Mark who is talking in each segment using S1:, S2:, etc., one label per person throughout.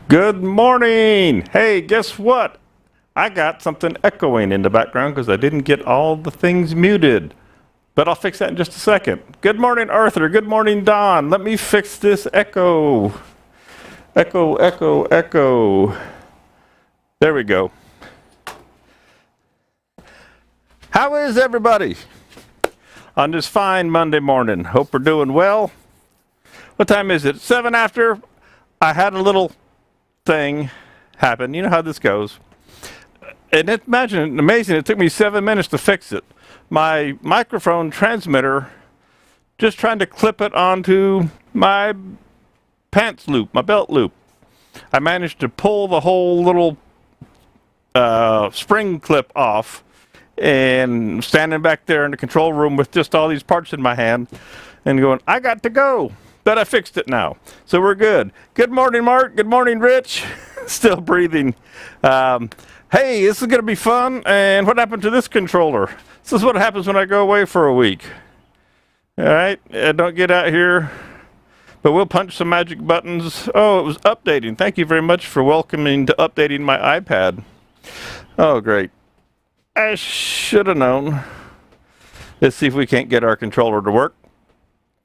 S1: Good morning! Hey, guess what? I got something echoing in the background because I didn't get all the things muted. But I'll fix that in just a second. Good morning, Arthur. Good morning, Don. Let me fix this echo. Echo, echo, echo. There we go. How is everybody on this fine Monday morning? Hope we're doing well. What time is it? 7 after. I had a little thing happen. You know how this goes. And imagine, amazing, it took me 7 minutes to fix it. My microphone transmitter, just trying to clip it onto my pants loop, my belt loop. I managed to pull the whole little spring clip off, and standing back there in the control room with just all these parts in my hand and going, I got to go. But I fixed it now, so we're good. Good morning, Mark. Good morning, Rich. Still breathing. Hey, this is going to be fun. And what happened to this controller? This is what happens when I go away for a week. All right, don't get out here. But we'll punch some magic buttons. Oh, it was updating. Thank you very much for welcoming to updating my iPad. Oh, great. I should have known. Let's see if we can't get our controller to work.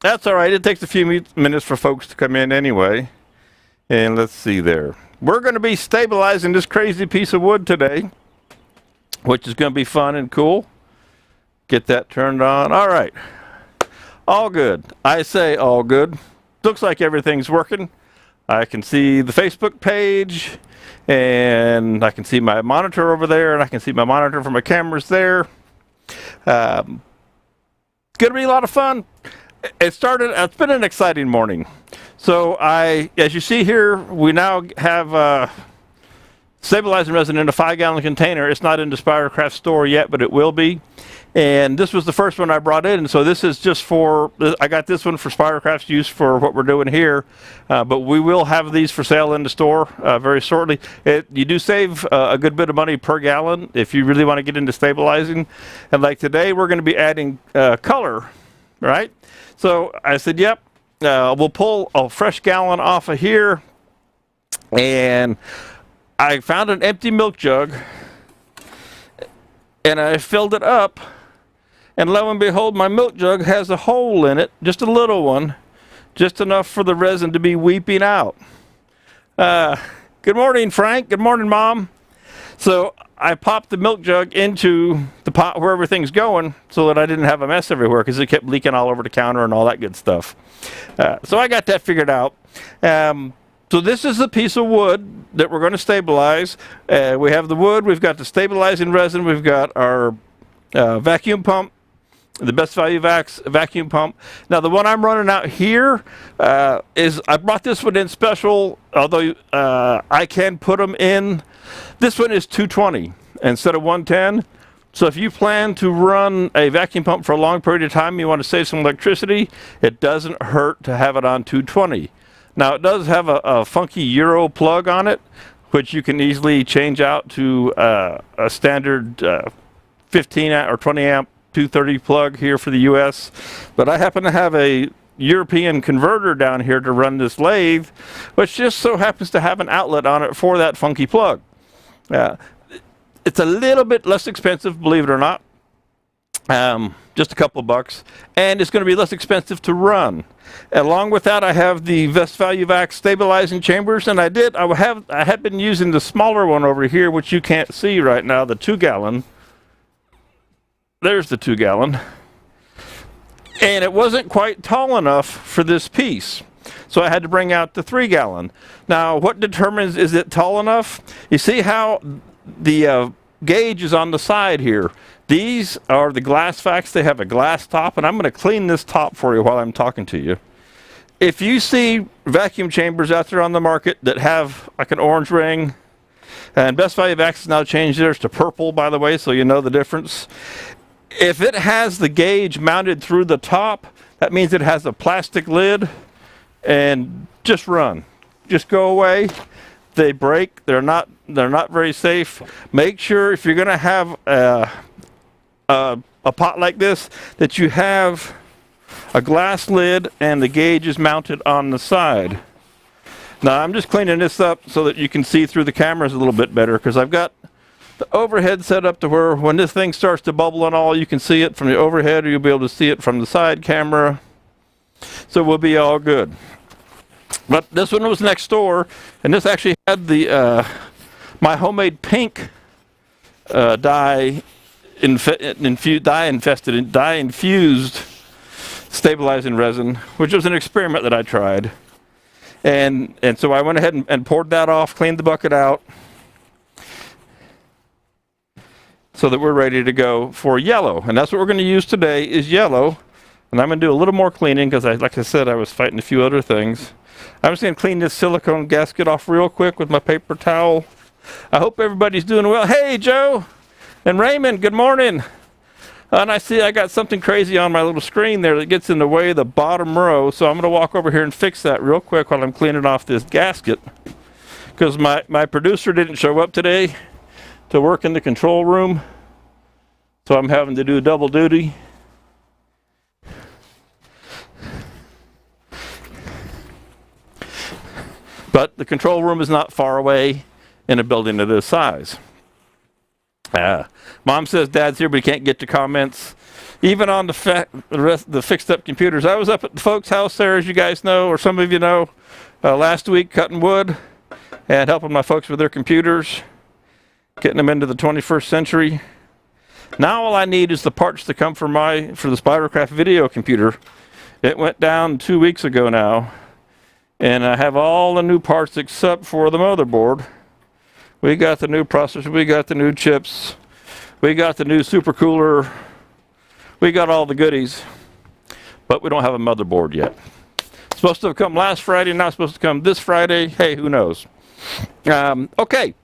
S1: That's all right. It takes a few minutes for folks to come in anyway. And let's see there. We're going to be stabilizing this crazy piece of wood today, which is going to be fun and cool. Get that turned on. All right. All good. I say all good. Looks like everything's working. I can see the Facebook page, and I can see my monitor over there, and I can see my monitor from my cameras there. Going to be a lot of fun. It's been an exciting morning. So as you see here, we now have stabilizing resin in a 5-gallon container. It's not in the Spirocraft store yet, but it will be. And this was the first one I brought in. So this is just I got this one for Spirocraft's use for what we're doing here. But we will have these for sale in the store very shortly. You do save a good bit of money per gallon if you really want to get into stabilizing. And like today, we're going to be adding color, right? So I said, yep, we'll pull a fresh gallon off of here. And I found an empty milk jug, and I filled it up. And lo and behold, my milk jug has a hole in it, just a little one, just enough for the resin to be weeping out. Good morning, Frank. Good morning, Mom. So I popped the milk jug into the pot where everything's going so that I didn't have a mess everywhere because it kept leaking all over the counter and all that good stuff. So I got that figured out. So this is the piece of wood that we're going to stabilize. We have the wood, we've got the stabilizing resin, we've got our vacuum pump, the Best Value vacuum pump. Now the one I'm running out here I brought this one in special, although I can put them in. This one is 220 instead of 110. So if you plan to run a vacuum pump for a long period of time, you want to save some electricity, it doesn't hurt to have it on 220. Now it does have a funky Euro plug on it, which you can easily change out to a standard 15 or 20 amp 230 plug here for the US. But I happen to have a European converter down here to run this lathe, which just so happens to have an outlet on it for that funky plug. It's a little bit less expensive, believe it or not. Just a couple of bucks, and it's going to be less expensive to run. Along with that, I have the Best Value stabilizing chambers, and I had been using the smaller one over here, which you can't see right now, the 2-gallon. There's the 2-gallon. And it wasn't quite tall enough for this piece. So I had to bring out the 3-gallon. Now, what determines is it tall enough? You see how the gauge is on the side here. These are the GlassFax. They have a glass top, and I'm going to clean this top for you while I'm talking to you. If you see vacuum chambers out there on the market that have like an orange ring, and Best Value has now changed theirs to purple, by the way, so you know the difference. If it has the gauge mounted through the top, that means it has a plastic lid, and just run. Just go away. They break. They're not very safe. Make sure if you're going to have a pot like this that you have a glass lid and the gauge is mounted on the side. Now I'm just cleaning this up so that you can see through the cameras a little bit better, because I've got the overhead set up to where when this thing starts to bubble and all, you can see it from the overhead, or you'll be able to see it from the side camera. So we'll be all good. But this one was next door, and this actually had the my homemade pink dye infused stabilizing resin, which was an experiment that I tried. And so I went ahead and poured that off, cleaned the bucket out, so that we're ready to go for yellow. And that's what we're going to use today, is yellow. And I'm going to do a little more cleaning because, like I said, I was fighting a few other things. I'm just going to clean this silicone gasket off real quick with my paper towel. I hope everybody's doing well. Hey, Joe and Raymond, good morning. And I see I got something crazy on my little screen there that gets in the way of the bottom row. So I'm going to walk over here and fix that real quick while I'm cleaning off this gasket, because my producer didn't show up today to work in the control room. So I'm having to do double duty. But the control room is not far away in a building of this size. Mom says Dad's here, but he can't get to comments. Even on the fixed up computers. I was up at the folks' house there, as you guys know, or some of you know, last week cutting wood and helping my folks with their computers, getting them into the 21st century. Now all I need is the parts to come for the Spirocraft video computer. It went down 2 weeks ago now, and I have all the new parts except for the motherboard. We got the new processor, we got the new chips, we got the new supercooler, we got all the goodies, but we don't have a motherboard yet. It's supposed to have come last Friday, now it's supposed to come this Friday. Hey, who knows? Okay,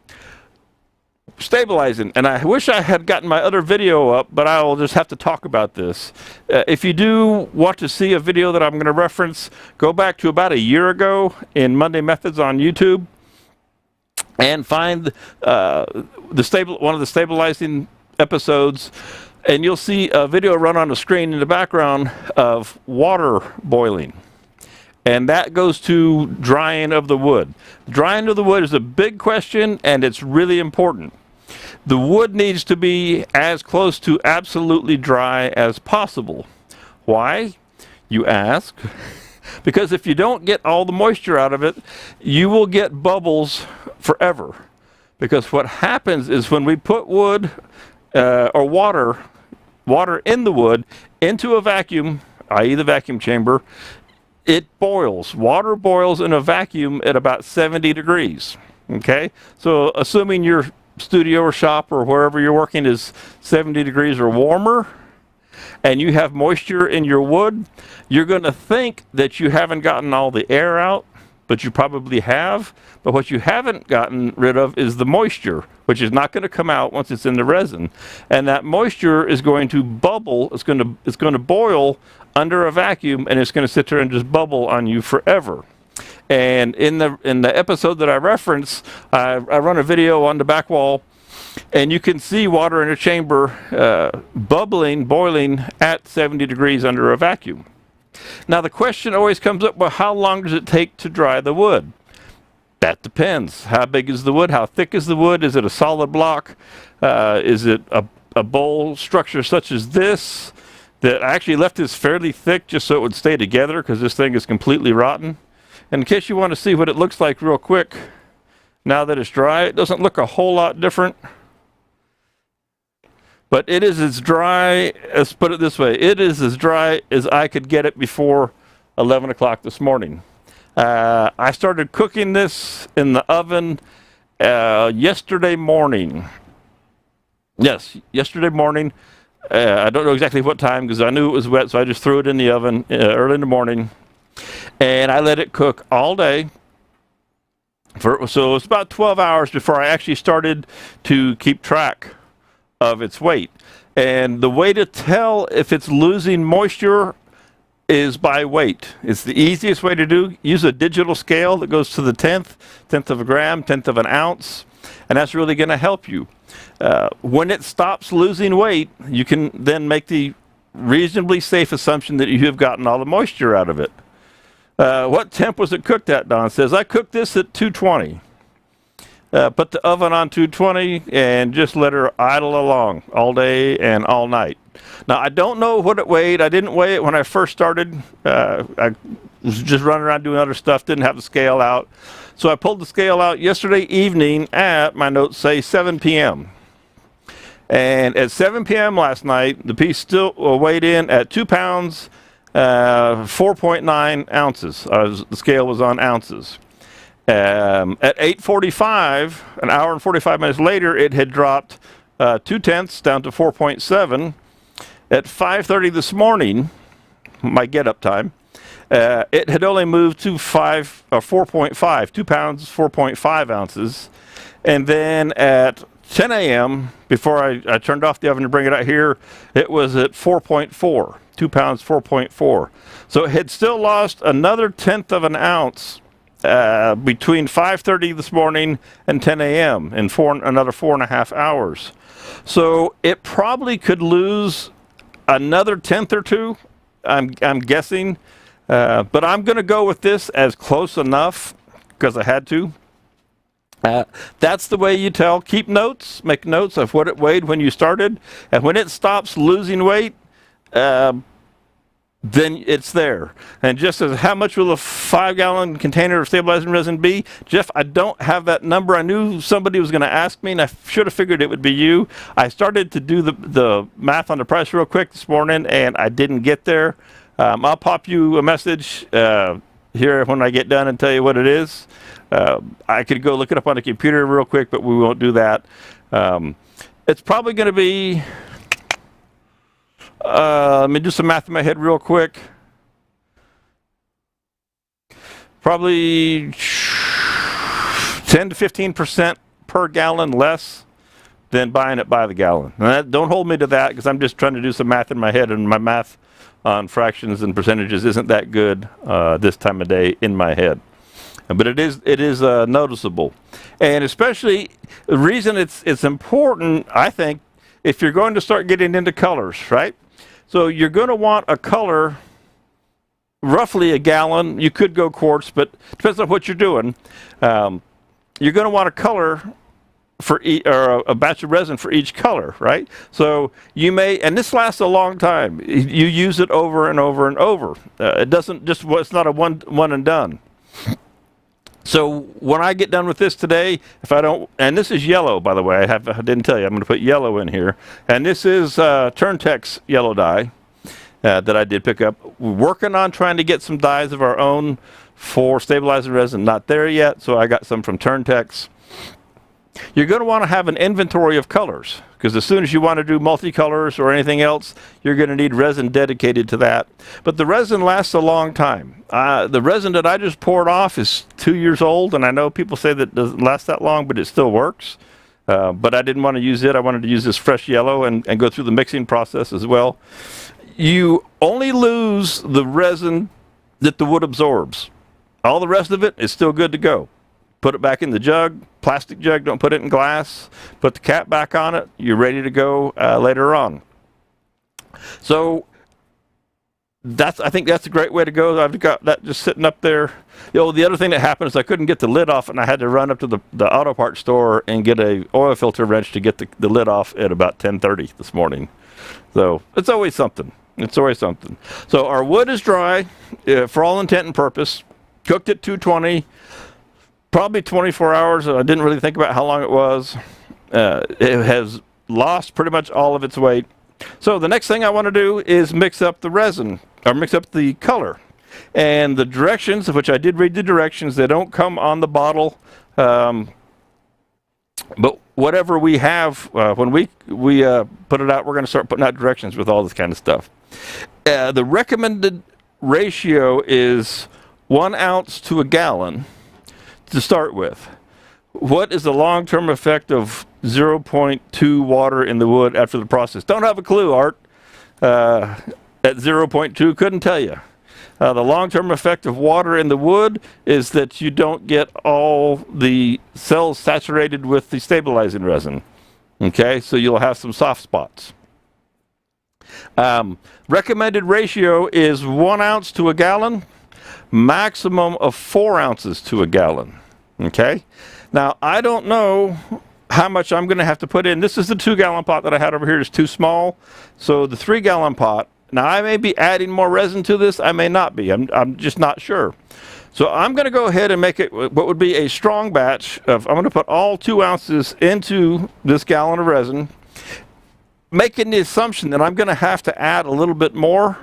S1: stabilizing, and I wish I had gotten my other video up, but I'll just have to talk about this. If you do want to see a video that I'm going to reference, go back to about a year ago in Monday Methods on YouTube, and find one of the stabilizing episodes, and you'll see a video run on the screen in the background of water boiling. And that goes to drying of the wood. Drying of the wood is a big question, and it's really important. The wood needs to be as close to absolutely dry as possible. Why, you ask? Because if you don't get all the moisture out of it, you will get bubbles forever. Because what happens is when we put wood or water in the wood into a vacuum, i.e. the vacuum chamber, it boils. Water boils in a vacuum at about 70 degrees. Okay? So assuming your studio or shop or wherever you're working is 70 degrees or warmer, and you have moisture in your wood, you're going to think that you haven't gotten all the air out, but you probably have. But what you haven't gotten rid of is the moisture, which is not going to come out once it's in the resin. And that moisture is going to bubble, it's going to boil under a vacuum, and it's going to sit there and just bubble on you forever. And in the episode that I reference, I run a video on the back wall, and you can see water in a chamber boiling at 70 degrees under a vacuum. Now the question always comes up, well, how long does it take to dry the wood? That depends. How big is the wood? How thick is the wood? Is it a solid block? Is it a bowl structure such as this that I actually left this fairly thick just so it would stay together, because this thing is completely rotten? And in case you want to see what it looks like real quick, now that it's dry, it doesn't look a whole lot different. But it is as dry, let's put it this way, it is as dry as I could get it before 11 o'clock this morning. I started cooking this in the oven yesterday morning. Yes, yesterday morning. I don't know exactly what time because I knew it was wet, so I just threw it in the oven early in the morning. And I let it cook all day. So it's about 12 hours before I actually started to keep track of its weight. And the way to tell if it's losing moisture is by weight. It's the easiest way to do. Use a digital scale that goes to the tenth of a gram, tenth of an ounce, and that's really going to help you. When it stops losing weight, you can then make the reasonably safe assumption that you have gotten all the moisture out of it. What temp was it cooked at, Don says. I cooked this at 220. Put the oven on 220 and just let her idle along all day and all night. Now, I don't know what it weighed. I didn't weigh it when I first started. I was just running around doing other stuff, didn't have the scale out. So I pulled the scale out yesterday evening at, my notes say, 7 p.m. And at 7 p.m. last night, the piece still weighed in at 2 pounds, 4.9 ounces. The scale was on ounces. At 8:45, an hour and 45 minutes later, it had dropped 0.2 down to 4.7. At 5:30 this morning, my get-up time, it had only moved to 4.5, 2 pounds, 4.5 ounces. And then at 10 a.m., before I turned off the oven to bring it out here, it was at 4.4, 2 pounds, 4.4. So it had still lost another 1/10 of an ounce between 5:30 this morning and 10 a.m. in another 4.5 hours. So it probably could lose another 1/10 or 2, I'm guessing. But I'm going to go with this as close enough because I had to. That's the way you tell. Keep notes, make notes of what it weighed when you started. And when it stops losing weight, then it's there. And just as how much will a 5-gallon container of stabilizing resin be? Jeff, I don't have that number. I knew somebody was going to ask me, and I should have figured it would be you. I started to do the math on the price real quick this morning, and I didn't get there. I'll pop you a message here when I get done and tell you what it is. I could go look it up on the computer real quick, but we won't do that. It's probably going to be... let me do some math in my head real quick. Probably 10 to 15% per gallon less than buying it by the gallon. Don't hold me to that because I'm just trying to do some math in my head, and my math on fractions and percentages isn't that good this time of day in my head. But it is noticeable, and especially the reason it's important, I think, if you're going to start getting into colors, right? So you're going to want a color, roughly a gallon. You could go quarts, but depends on what you're doing. You're going to want a color for or a batch of resin for each color, right? So you may, and this lasts a long time. You use it over and over and over. It doesn't just, it's not a one and done. So when I get done with this today, if I don't, and this is yellow, by the way, I didn't tell you, I'm going to put yellow in here. And this is Turntex yellow dye that I did pick up. We're working on trying to get some dyes of our own for stabilizing resin. Not there yet, so I got some from Turntex. You're going to want to have an inventory of colors, because as soon as you want to do multicolors or anything else, you're going to need resin dedicated to that. But the resin lasts a long time. The resin that I just poured off is 2 years old, and I know people say that it doesn't last that long, but it still works. But I didn't want to use it. I wanted to use this fresh yellow and go through the mixing process as well. You only lose the resin that the wood absorbs. All the rest of it is still good to go. Put it back in the jug, plastic jug, don't put it in glass. Put the cap back on it, you're ready to go later on. So I think that's a great way to go. I've got that just sitting up there. You know, the other thing that happened is I couldn't get the lid off, and I had to run up to the auto parts store and get a oil filter wrench to get the lid off at about 10:30 this morning. So it's always something. It's always something. So our wood is dry for all intent and purpose. Cooked at 220. Probably 24 hours. I didn't really think about how long it was. It has lost pretty much all of its weight. So the next thing I want to do is mix up the resin, or mix up the color. And the directions, of which I did read the directions, they don't come on the bottle. But whatever we have, when we put it out, we're going to start putting out directions with all this kind of stuff. The recommended ratio is 1 ounce to a gallon. To start with, what is the long-term effect of 0.2 water in the wood after the process? Don't have a clue, Art. At 0.2, couldn't tell you. The long-term effect of water in the wood is that you don't get all the cells saturated with the stabilizing resin. Okay, so you'll have some soft spots. Recommended ratio is 1 ounce to a gallon. maximum of 4 ounces to a gallon. Okay? Now, I don't know how much I'm going to have to put in. This is the 2-gallon pot that I had over here. It's too small. So the 3-gallon pot, now I may be adding more resin to this. I may not be. I'm just not sure. So I'm going to go ahead and make it what would be a strong batch of, I'm going to put all 2 ounces into this gallon of resin, making the assumption that I'm going to have to add a little bit more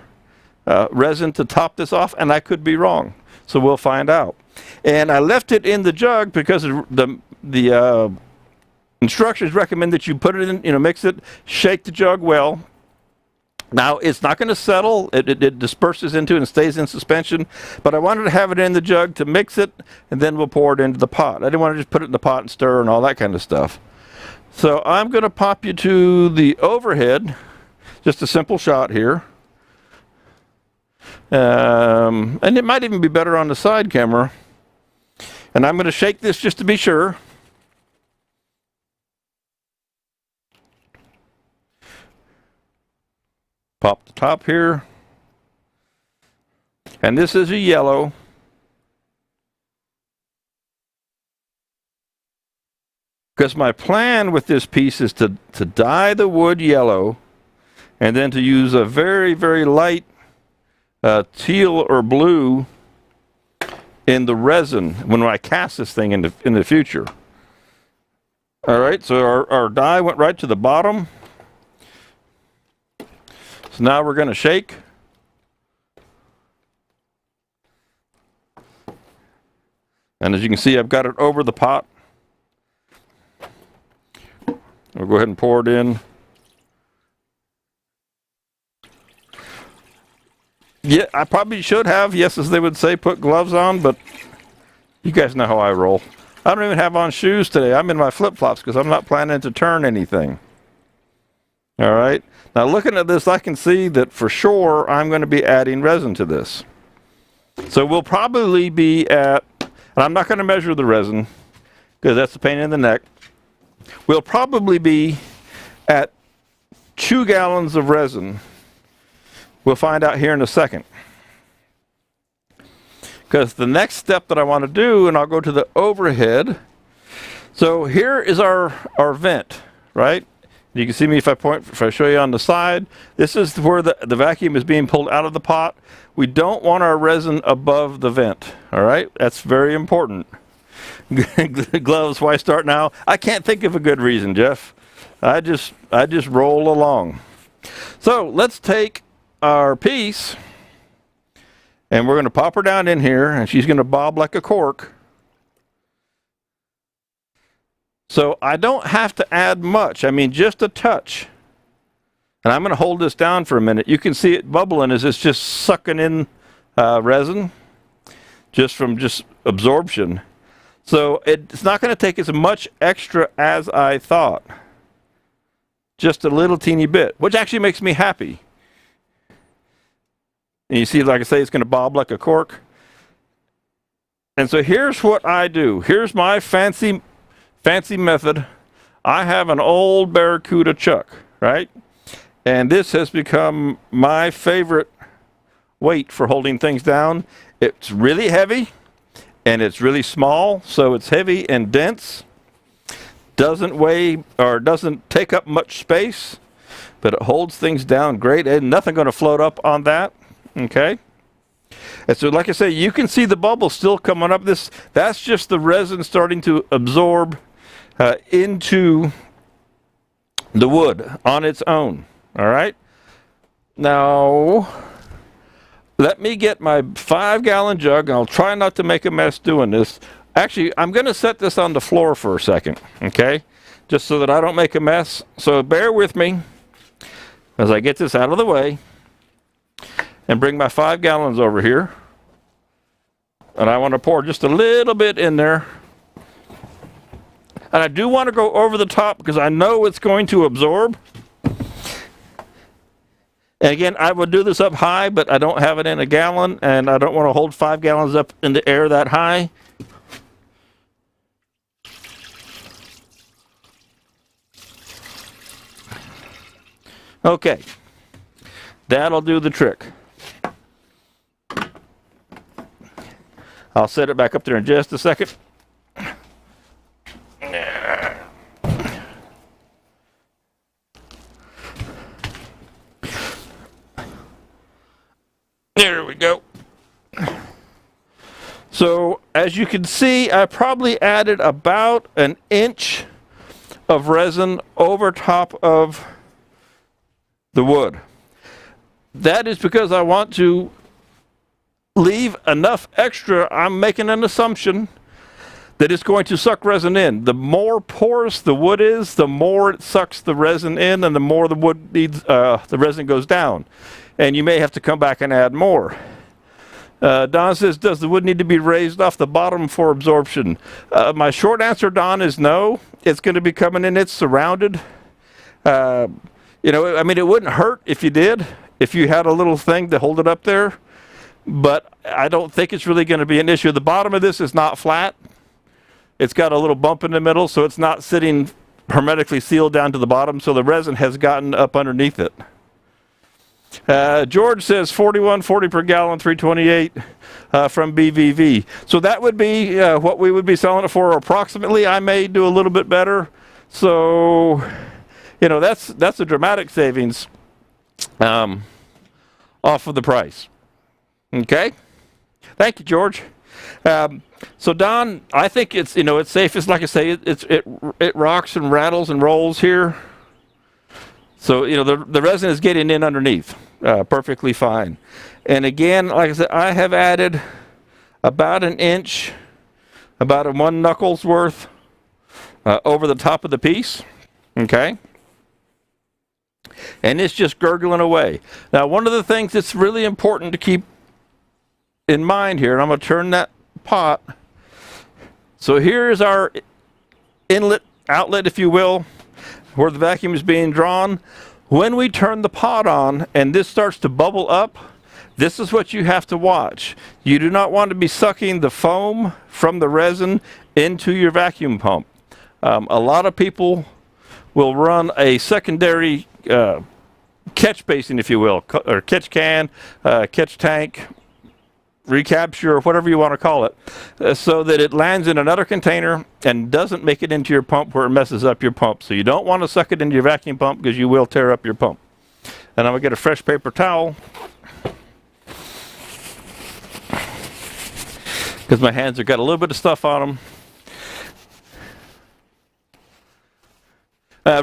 S1: resin to top this off, and I could be wrong. So we'll find out. And I left it in the jug because the instructions recommend that you put it in, mix it, shake the jug well. Now, it's not going to settle. It disperses into and stays in suspension. But I wanted to have it in the jug to mix it, and then we'll pour it into the pot. I didn't want to just put it in the pot and stir and all that kind of stuff. So I'm going to pop you to the overhead. Just a simple shot here. And it might even be better on the side camera. And I'm going to shake this just to be sure. Pop the top here. And this is a yellow. Because my plan with this piece is to dye the wood yellow and then to use a very, very light teal or blue in the resin when I cast this thing in the future. All right, so our dye went right to the bottom. So now we're going to shake. And as you can see, I've got it over the pot. We'll go ahead and pour it in. Yeah, I probably should have, yes, as they would say, put gloves on, but you guys know how I roll. I don't even have on shoes today. I'm in my flip-flops because I'm not planning to turn anything. All right. Now, looking at this, I can see that for sure I'm going to be adding resin to this. So we'll probably be at, and I'm not going to measure the resin because that's a pain in the neck. We'll probably be at 2 gallons of resin. We'll find out here in a second. Because the next step that I want to do, and I'll go to the overhead. So here is our vent, right? You can see me if I show you on the side. This is where the vacuum is being pulled out of the pot. We don't want our resin above the vent, all right? That's very important. Gloves, why start now? I can't think of a good reason, Jeff. I just roll along. So let's take our piece, and we're going to pop her down in here, and she's going to bob like a cork. So I don't have to add much. I mean, just a touch. And I'm going to hold this down for a minute. You can see it bubbling as it's just sucking in resin, just from absorption. So it's not going to take as much extra as I thought. Just a little teeny bit, which actually makes me happy. And you see, like I say, it's going to bob like a cork. And so here's what I do. Here's my fancy method. I have an old Barracuda chuck, right? And this has become my favorite weight for holding things down. It's really heavy, and it's really small, so it's heavy and dense. Doesn't weigh or doesn't take up much space, but it holds things down great, and nothing going to float up on that. Okay, and so like I say, you can see the bubbles still coming up. That's just the resin starting to absorb into the wood on its own. All right, now let me get my 5-gallon jug, and I'll try not to make a mess doing this. Actually, I'm going to set this on the floor for a second, okay, just so that I don't make a mess. So bear with me as I get this out of the way and bring my 5 gallons over here. And I want to pour just a little bit in there. And I do want to go over the top because I know it's going to absorb. And again, I would do this up high, but I don't have it in a gallon, and I don't want to hold 5 gallons up in the air that high. Okay, that'll do the trick. I'll set it back up there in just a second. There we go. So as you can see, I probably added about an inch of resin over top of the wood. That is because I want to leave enough extra. I'm making an assumption that it's going to suck resin in. The more porous the wood is, the more it sucks the resin in, and the more the wood needs, the resin goes down. And you may have to come back and add more. Don says, does the wood need to be raised off the bottom for absorption? My short answer, Don, is no. It's going to be coming in. It's surrounded. You know, I mean, it wouldn't hurt if you did, if you had a little thing to hold it up there. But I don't think it's really going to be an issue. The bottom of this is not flat. It's got a little bump in the middle, so it's not sitting hermetically sealed down to the bottom, so the resin has gotten up underneath it. George says 41.40 per gallon, 328 from BVV. So that would be what we would be selling it for approximately. I may do a little bit better. So, you know, that's a dramatic savings off of the price. Okay? Thank you, George. So Don, I think it's, you know, it's safe. It's like I say, it rocks and rattles and rolls here. So, you know, the resin is getting in underneath perfectly fine. And again, like I said, I have added about an inch, about a 1 knuckles worth over the top of the piece. Okay? And it's just gurgling away. Now, one of the things that's really important to keep in mind here, and I'm going to turn that pot. So here's our inlet, outlet, if you will, where the vacuum is being drawn. When we turn the pot on and this starts to bubble up, this is what you have to watch. You do not want to be sucking the foam from the resin into your vacuum pump. A lot of people will run a secondary catch basin, if you will, or catch can, catch tank, recapture, or whatever you want to call it, so that it lands in another container and doesn't make it into your pump where it messes up your pump. So you don't want to suck it into your vacuum pump because you will tear up your pump. And I'm going to get a fresh paper towel because my hands have got a little bit of stuff on them.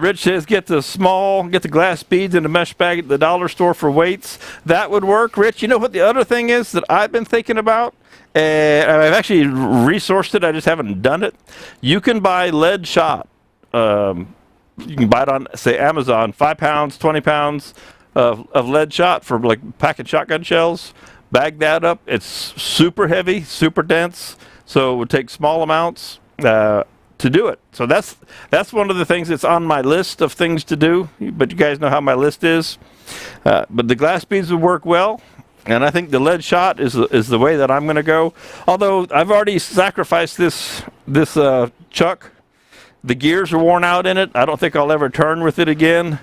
S1: Rich says, get the glass beads in a mesh bag at the dollar store for weights. That would work. Rich, you know what the other thing is that I've been thinking about? I've actually resourced it. I just haven't done it. You can buy lead shot. You can buy it on, say, Amazon, 5 pounds, 20 pounds of lead shot for like a pack of shotgun shells. Bag that up. It's super heavy, super dense, so it would take small amounts to do it. So that's one of the things that's on my list of things to do, but you guys know how my list is. But the glass beads would work well, and I think the lead shot is the way that I'm going to go. Although I've already sacrificed this chuck. The gears are worn out in it. I don't think I'll ever turn with it again.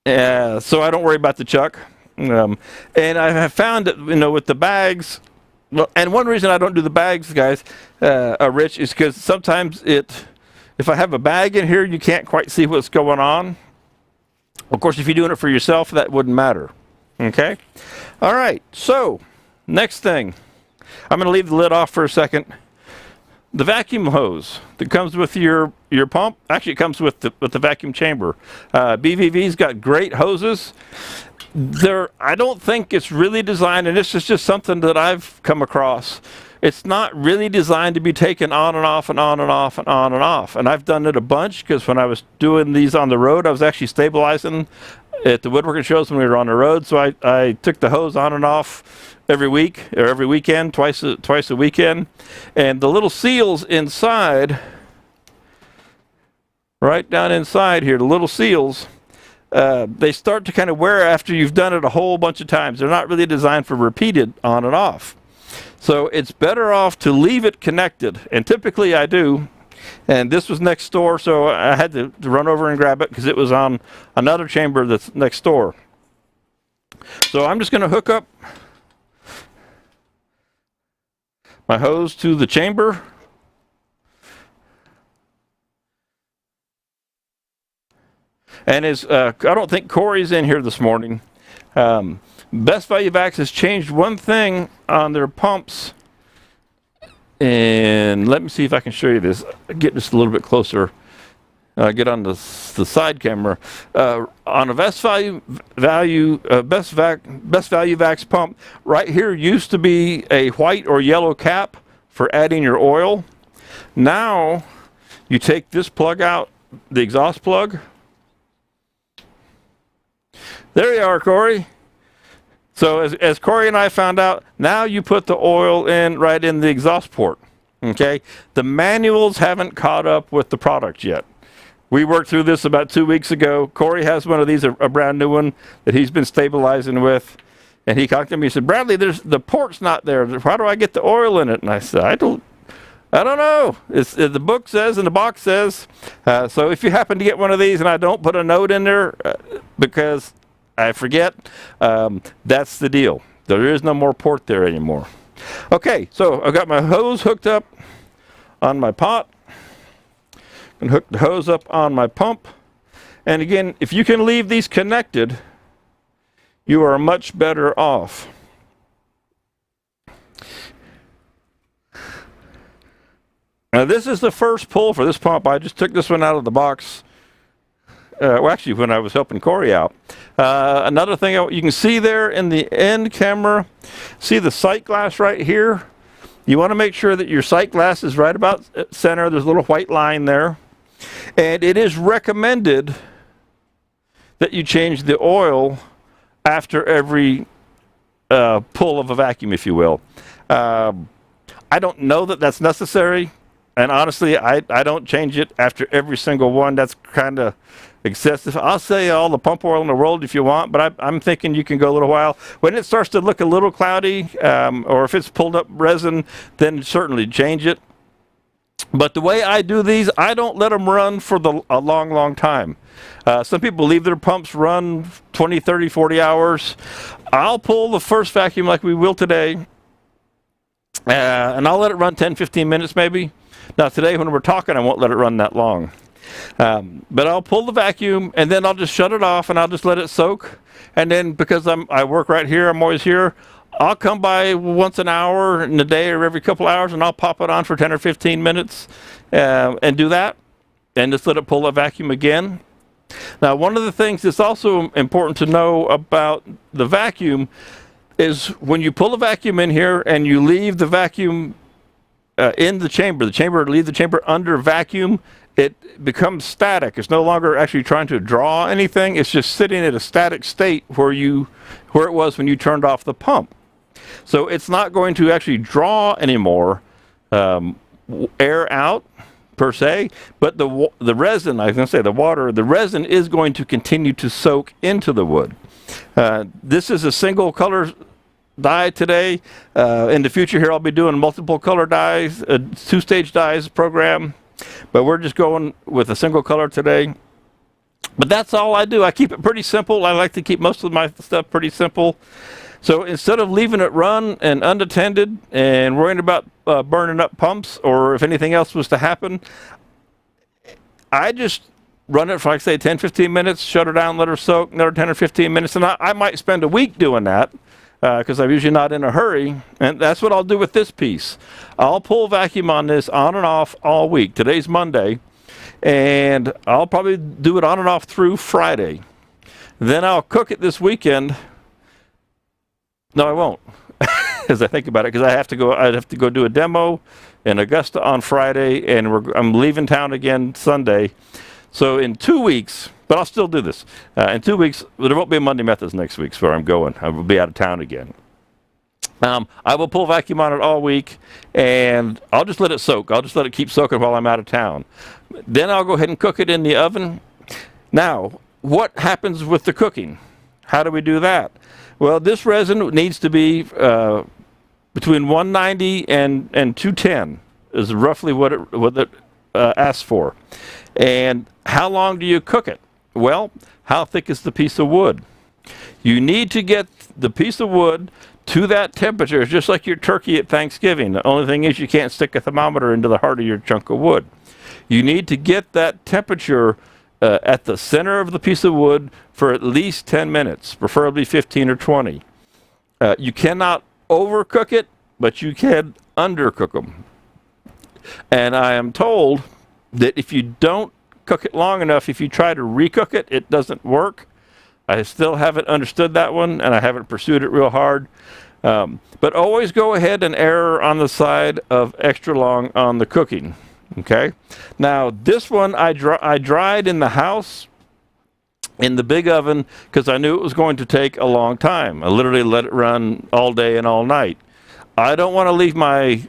S1: So I don't worry about the chuck. And I have found that, you know, with the bags, well, and one reason I don't do the bags, guys, Rich, is because sometimes if I have a bag in here, you can't quite see what's going on. Of course, if you're doing it for yourself, that wouldn't matter. Okay? All right, so next thing. I'm going to leave the lid off for a second. The vacuum hose that comes with your pump, actually it comes with the vacuum chamber. BVV's got great hoses. I don't think it's really designed, and this is just something that I've come across. It's not really designed to be taken on and off and on and off and on and off. And I've done it a bunch because when I was doing these on the road, I was actually stabilizing at the woodworking shows when we were on the road. So I took the hose on and off every week or every weekend, twice a weekend. And the little seals inside, right down inside here, the little seals, they start to kind of wear after you've done it a whole bunch of times. They're not really designed for repeated on and off. So it's better off to leave it connected. And typically I do. And this was next door, so I had to run over and grab it because it was on another chamber that's next door. So I'm just going to hook up my hose to the chamber. And I don't think Corey's in here this morning. Best Value Vacs has changed one thing on their pumps. And let me see if I can show you this. Get just a little bit closer. Get on the side camera. On a Best Value Vacs pump, right here used to be a white or yellow cap for adding your oil. Now you take this plug out, the exhaust plug. There you are, Corey. So as Corey and I found out, now you put the oil in right in the exhaust port. Okay, the manuals haven't caught up with the product yet. We worked through this about 2 weeks ago. Corey has one of these, a brand new one that he's been stabilizing with. And he contacted me and said, Bradley, the port's not there. How do I get the oil in it? And I said, I don't know. The book says and the box says. So if you happen to get one of these and I don't put a note in there because I forget, that's the deal. There is no more port there anymore. Okay, so I've got my hose hooked up on my pot. And hook the hose up on my pump. And again, if you can leave these connected, you are much better off. Now this is the first pull for this pump. I just took this one out of the box. Well, actually, when I was helping Corey out. Another thing you can see there in the end camera, see the sight glass right here? You want to make sure that your sight glass is right about center. There's a little white line there. And it is recommended that you change the oil after every pull of a vacuum, if you will. I don't know that that's necessary. And honestly, I don't change it after every single one. That's kind of excessive. I'll say all the pump oil in the world if you want, but I'm thinking you can go a little while. When it starts to look a little cloudy, or if it's pulled up resin, then certainly change it. But the way I do these, I don't let them run for a long, long time. Some people leave their pumps run 20, 30, 40 hours. I'll pull the first vacuum like we will today, and I'll let it run 10, 15 minutes maybe. Now today when we're talking, I won't let it run that long. But I'll pull the vacuum, and then I'll just shut it off, and I'll just let it soak. And then because I work right here, I'm always here, I'll come by once an hour in a day or every couple hours, and I'll pop it on for 10 or 15 minutes and do that, and just let it pull a vacuum again. Now, one of the things that's also important to know about the vacuum is when you pull a vacuum in here and you leave the vacuum in the chamber, leave the chamber under vacuum, it becomes static. It's no longer actually trying to draw anything. It's just sitting at a static state where it was when you turned off the pump. So it's not going to actually draw anymore air out per se, but the resin, I was going to say the water, the resin is going to continue to soak into the wood. This is a single color dye today. In the future here I'll be doing multiple color dyes, a two-stage dyes program, but we're just going with a single color today. But that's all I do. I keep it pretty simple. I like to keep most of my stuff pretty simple. So instead of leaving it run and unattended and worrying about burning up pumps or if anything else was to happen, I just run it for, like I say, 10, 15 minutes, shut her down, let her soak, another 10 or 15 minutes. And I might spend a week doing that because I'm usually not in a hurry. And that's what I'll do with this piece. I'll pull vacuum on this on and off all week. Today's Monday. And I'll probably do it on and off through Friday. Then I'll cook it this weekend. No, I won't, as I think about it, because I'd have to go do a demo in Augusta on Friday, and I'm leaving town again Sunday. So in 2 weeks, but I'll still do this. In 2 weeks, there won't be a Monday Methods next week, where I'm going. I will be out of town again. I will pull vacuum on it all week, and I'll just let it soak. I'll just let it keep soaking while I'm out of town. Then I'll go ahead and cook it in the oven. Now, what happens with the cooking? How do we do that? Well, this resin needs to be between 190 and 210 is roughly what it asks for. And how long do you cook it? Well, how thick is the piece of wood? You need to get the piece of wood to that temperature. It's just like your turkey at Thanksgiving. The only thing is you can't stick a thermometer into the heart of your chunk of wood. You need to get that temperature at the center of the piece of wood for at least 10 minutes, preferably 15 or 20. You cannot overcook it, but you can undercook them. And I am told that if you don't cook it long enough, if you try to recook it, it doesn't work. I still haven't understood that one, and I haven't pursued it real hard. But always go ahead and err on the side of extra long on the cooking. Okay? Now, this one I dried in the house in the big oven because I knew it was going to take a long time. I literally let it run all day and all night. I don't want to leave my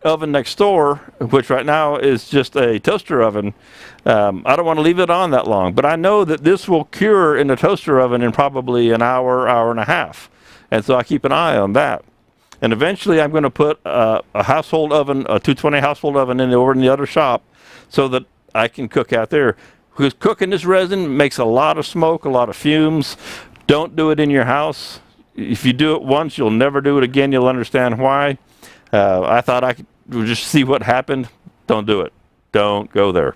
S1: oven next door, which right now is just a toaster oven. I don't want to leave it on that long, but I know that this will cure in the toaster oven in probably an hour, hour and a half. And so I keep an eye on that. And eventually I'm going to put a household oven, a 220 household oven over in the other shop so that I can cook out there. Because cooking this resin makes a lot of smoke, a lot of fumes. Don't do it in your house. If you do it once, you'll never do it again. You'll understand why. I thought I could just see what happened. Don't do it. Don't go there.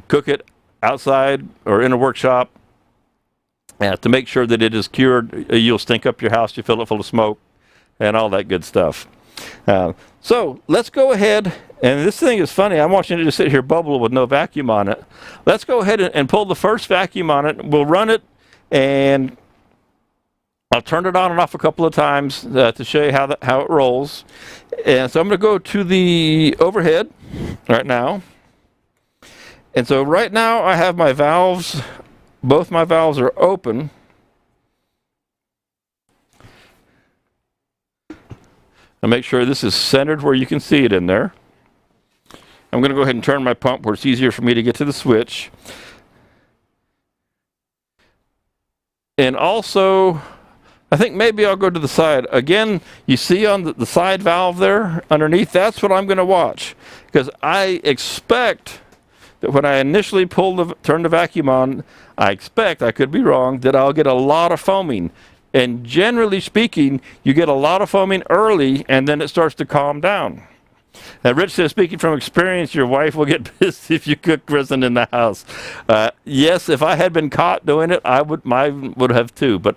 S1: Cook it outside or in a workshop to make sure that it is cured. You'll stink up your house. You fill it full of smoke and all that good stuff. So let's go ahead. And this thing is funny. I'm watching it just sit here bubble with no vacuum on it. Let's go ahead and pull the first vacuum on it. We'll run it, and I'll turn it on and off a couple of times to show you how it rolls. And so I'm going to go to the overhead right now. And so right now I have my valves. Both my valves are open. I'll make sure this is centered where you can see it in there. I'm going to go ahead and turn my pump where it's easier for me to get to the switch. And also, I think maybe I'll go to the side. Again, you see on the side valve there underneath, that's what I'm going to watch. Because I expect that when I initially turn the vacuum on, I could be wrong, that I'll get a lot of foaming. And generally speaking, you get a lot of foaming early, and then it starts to calm down. Now, Rich says, speaking from experience, your wife will get pissed if you cook resin in the house. Yes, if I had been caught doing it, mine would have too. But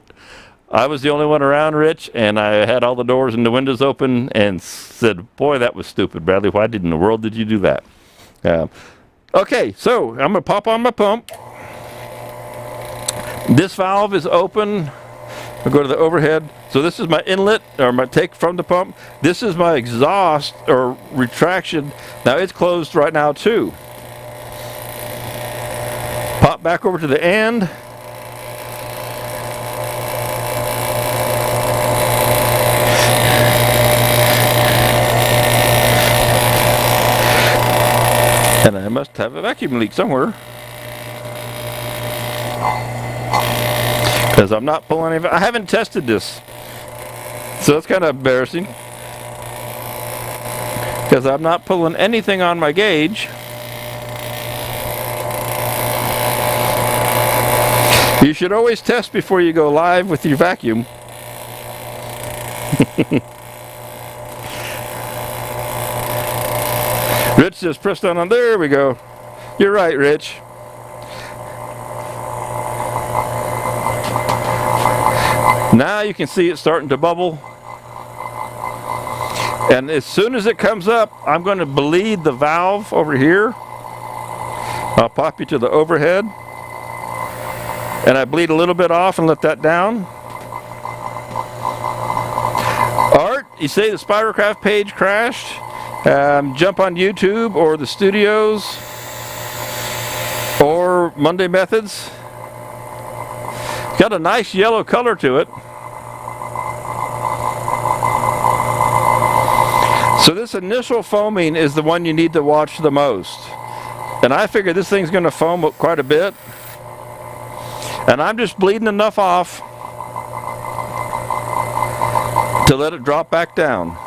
S1: I was the only one around, Rich, and I had all the doors and the windows open and said, boy, that was stupid, Bradley. Why in the world did you do that? Okay, so I'm going to pop on my pump. This valve is open. I'll go to the overhead. So this is my inlet, or my take from the pump. This is my exhaust, or retraction. Now it's closed right now too. Pop back over to the end. And I must have a vacuum leak somewhere. Because I'm not pulling any. I haven't tested this. So it's kind of embarrassing. Because I'm not pulling anything on my gauge. You should always test before you go live with your vacuum. Rich just pressed on. There we go. You're right, Rich. Now you can see it starting to bubble. And as soon as it comes up, I'm going to bleed the valve over here. I'll pop you to the overhead. And I bleed a little bit off and let that down. Art, you say the Spirocraft page crashed. Jump on YouTube or the studios or Monday Methods. Got a nice yellow color to it. So this initial foaming is the one you need to watch the most. And I figure this thing's going to foam up quite a bit. And I'm just bleeding enough off to let it drop back down.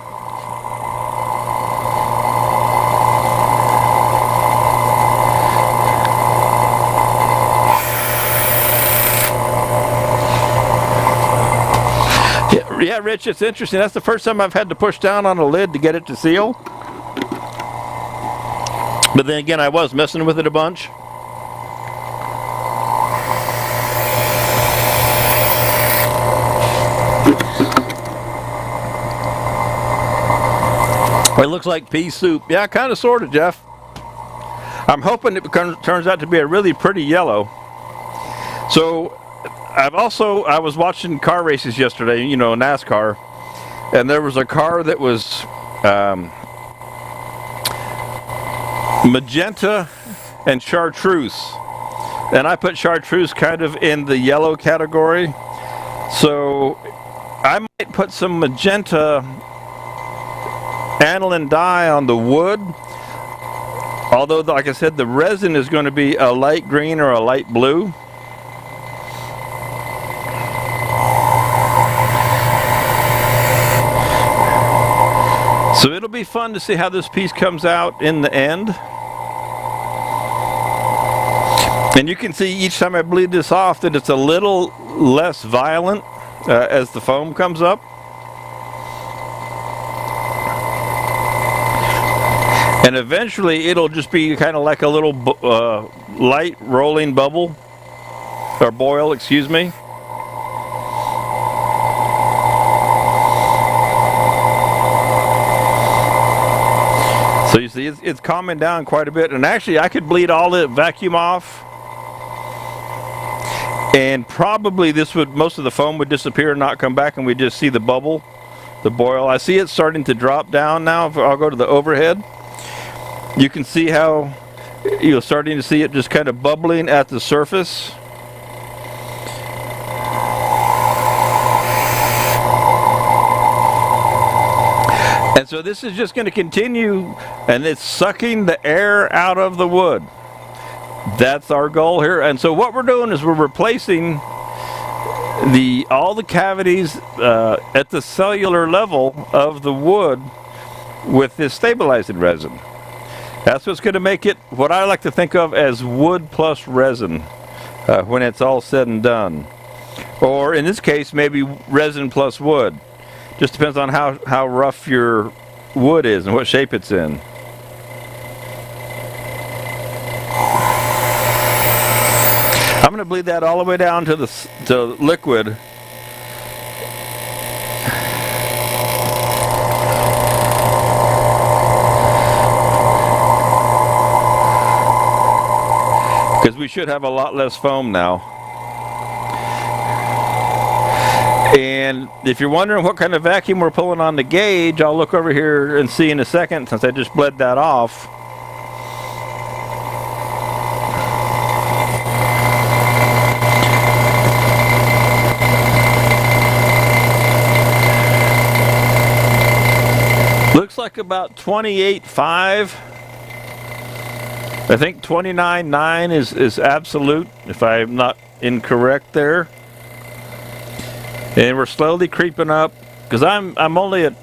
S1: Yeah, Rich, it's interesting. That's the first time I've had to push down on a lid to get it to seal. But then again, I was messing with it a bunch. It looks like pea soup. Yeah, kind of, sort of, Jeff. I'm hoping it turns out to be a really pretty yellow. So, I was watching car races yesterday, you know, NASCAR, and there was a car that was magenta and chartreuse. And I put chartreuse kind of in the yellow category. So, I might put some magenta aniline dye on the wood, although like I said, the resin is going to be a light green or a light blue. So it'll be fun to see how this piece comes out in the end. And you can see each time I bleed this off that it's a little less violent as the foam comes up. And eventually it'll just be kind of like a little light rolling bubble, or boil, excuse me. So you see it's calming down quite a bit, and actually I could bleed all the vacuum off, and probably most of the foam would disappear and not come back, and we just see the bubble, the boil. I see it starting to drop down now. I'll go to the overhead. You can see how you're starting to see it just kind of bubbling at the surface. And so this is just going to continue, and it's sucking the air out of the wood. That's our goal here. And so what we're doing is we're replacing all the cavities at the cellular level of the wood with this stabilizing resin. That's what's going to make it what I like to think of as wood plus resin when it's all said and done. Or in this case, maybe resin plus wood. Just depends on how rough your wood is and what shape it's in. I'm going to bleed that all the way down to liquid. Because we should have a lot less foam now. And if you're wondering what kind of vacuum we're pulling on the gauge, I'll look over here and see in a second, since I just bled that off. Looks like about 28.5. I think 29.9 is absolute, if I'm not incorrect there. And we're slowly creeping up, because I'm only at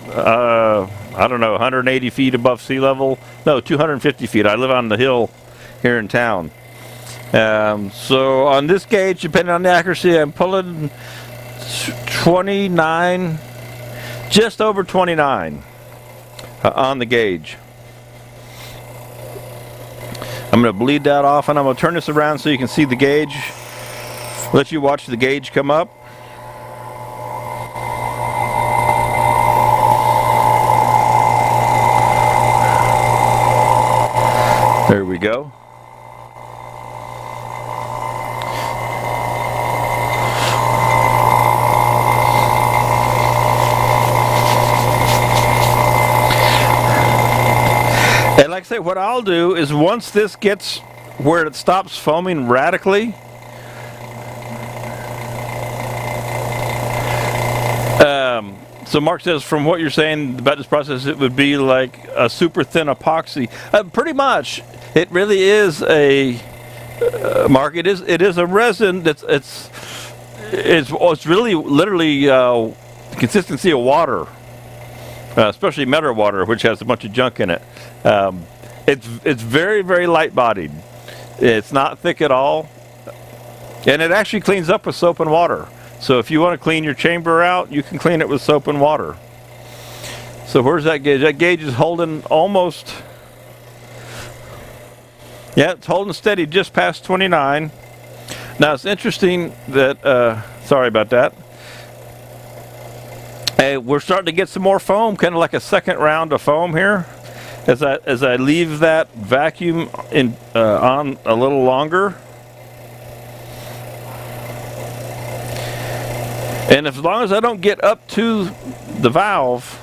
S1: I don't know, 180 feet above sea level. No, 250 feet. I live on the hill here in town. So on this gauge, depending on the accuracy, I'm pulling 29, just over 29 on the gauge. I'm going to bleed that off, and I'm going to turn this around so you can see the gauge. Let you watch the gauge come up. There we go. And like I say, what I'll do is once this gets where it stops foaming radically, so Mark says, from what you're saying about this process, it would be like a super thin epoxy. Pretty much, it really is a Mark. It is a resin that's it's really literally the consistency of water, especially Metter water, which has a bunch of junk in it. It's very, very light bodied. It's not thick at all, and it actually cleans up with soap and water. So if you want to clean your chamber out, you can clean it with soap and water. So where's that gauge? That gauge is holding almost, yeah, it's holding steady just past 29. Now it's interesting that, sorry about that. Hey, we're starting to get some more foam, kind of like a second round of foam here. As I leave that vacuum on a little longer. And as long as I don't get up to the valve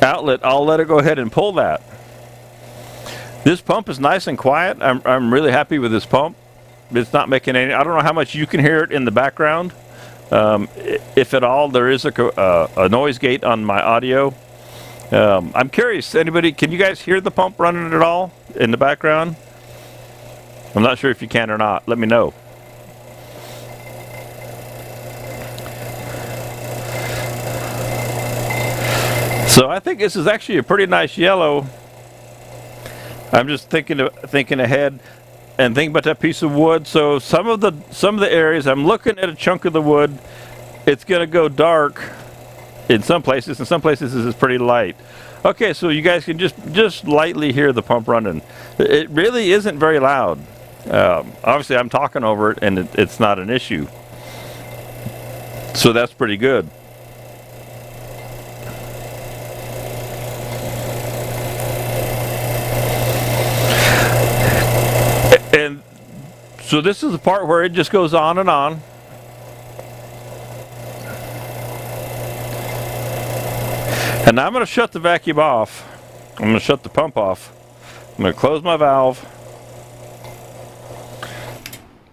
S1: outlet, I'll let it go ahead and pull that. This pump is nice and quiet. I'm really happy with this pump. It's not making any, I don't know how much you can hear it in the background. If at all, there is a noise gate on my audio. I'm curious, anybody, can you guys hear the pump running at all in the background? I'm not sure if you can or not. Let me know. So I think this is actually a pretty nice yellow. I'm just thinking ahead and thinking about that piece of wood. So some of the areas, I'm looking at a chunk of the wood. It's going to go dark in some places. In some places, this is pretty light. Okay, so you guys can just lightly hear the pump running. It really isn't very loud. Obviously, I'm talking over it, and it's not an issue. So that's pretty good. And so this is the part where it just goes on and on. And now I'm going to shut the vacuum off. I'm going to shut the pump off. I'm going to close my valve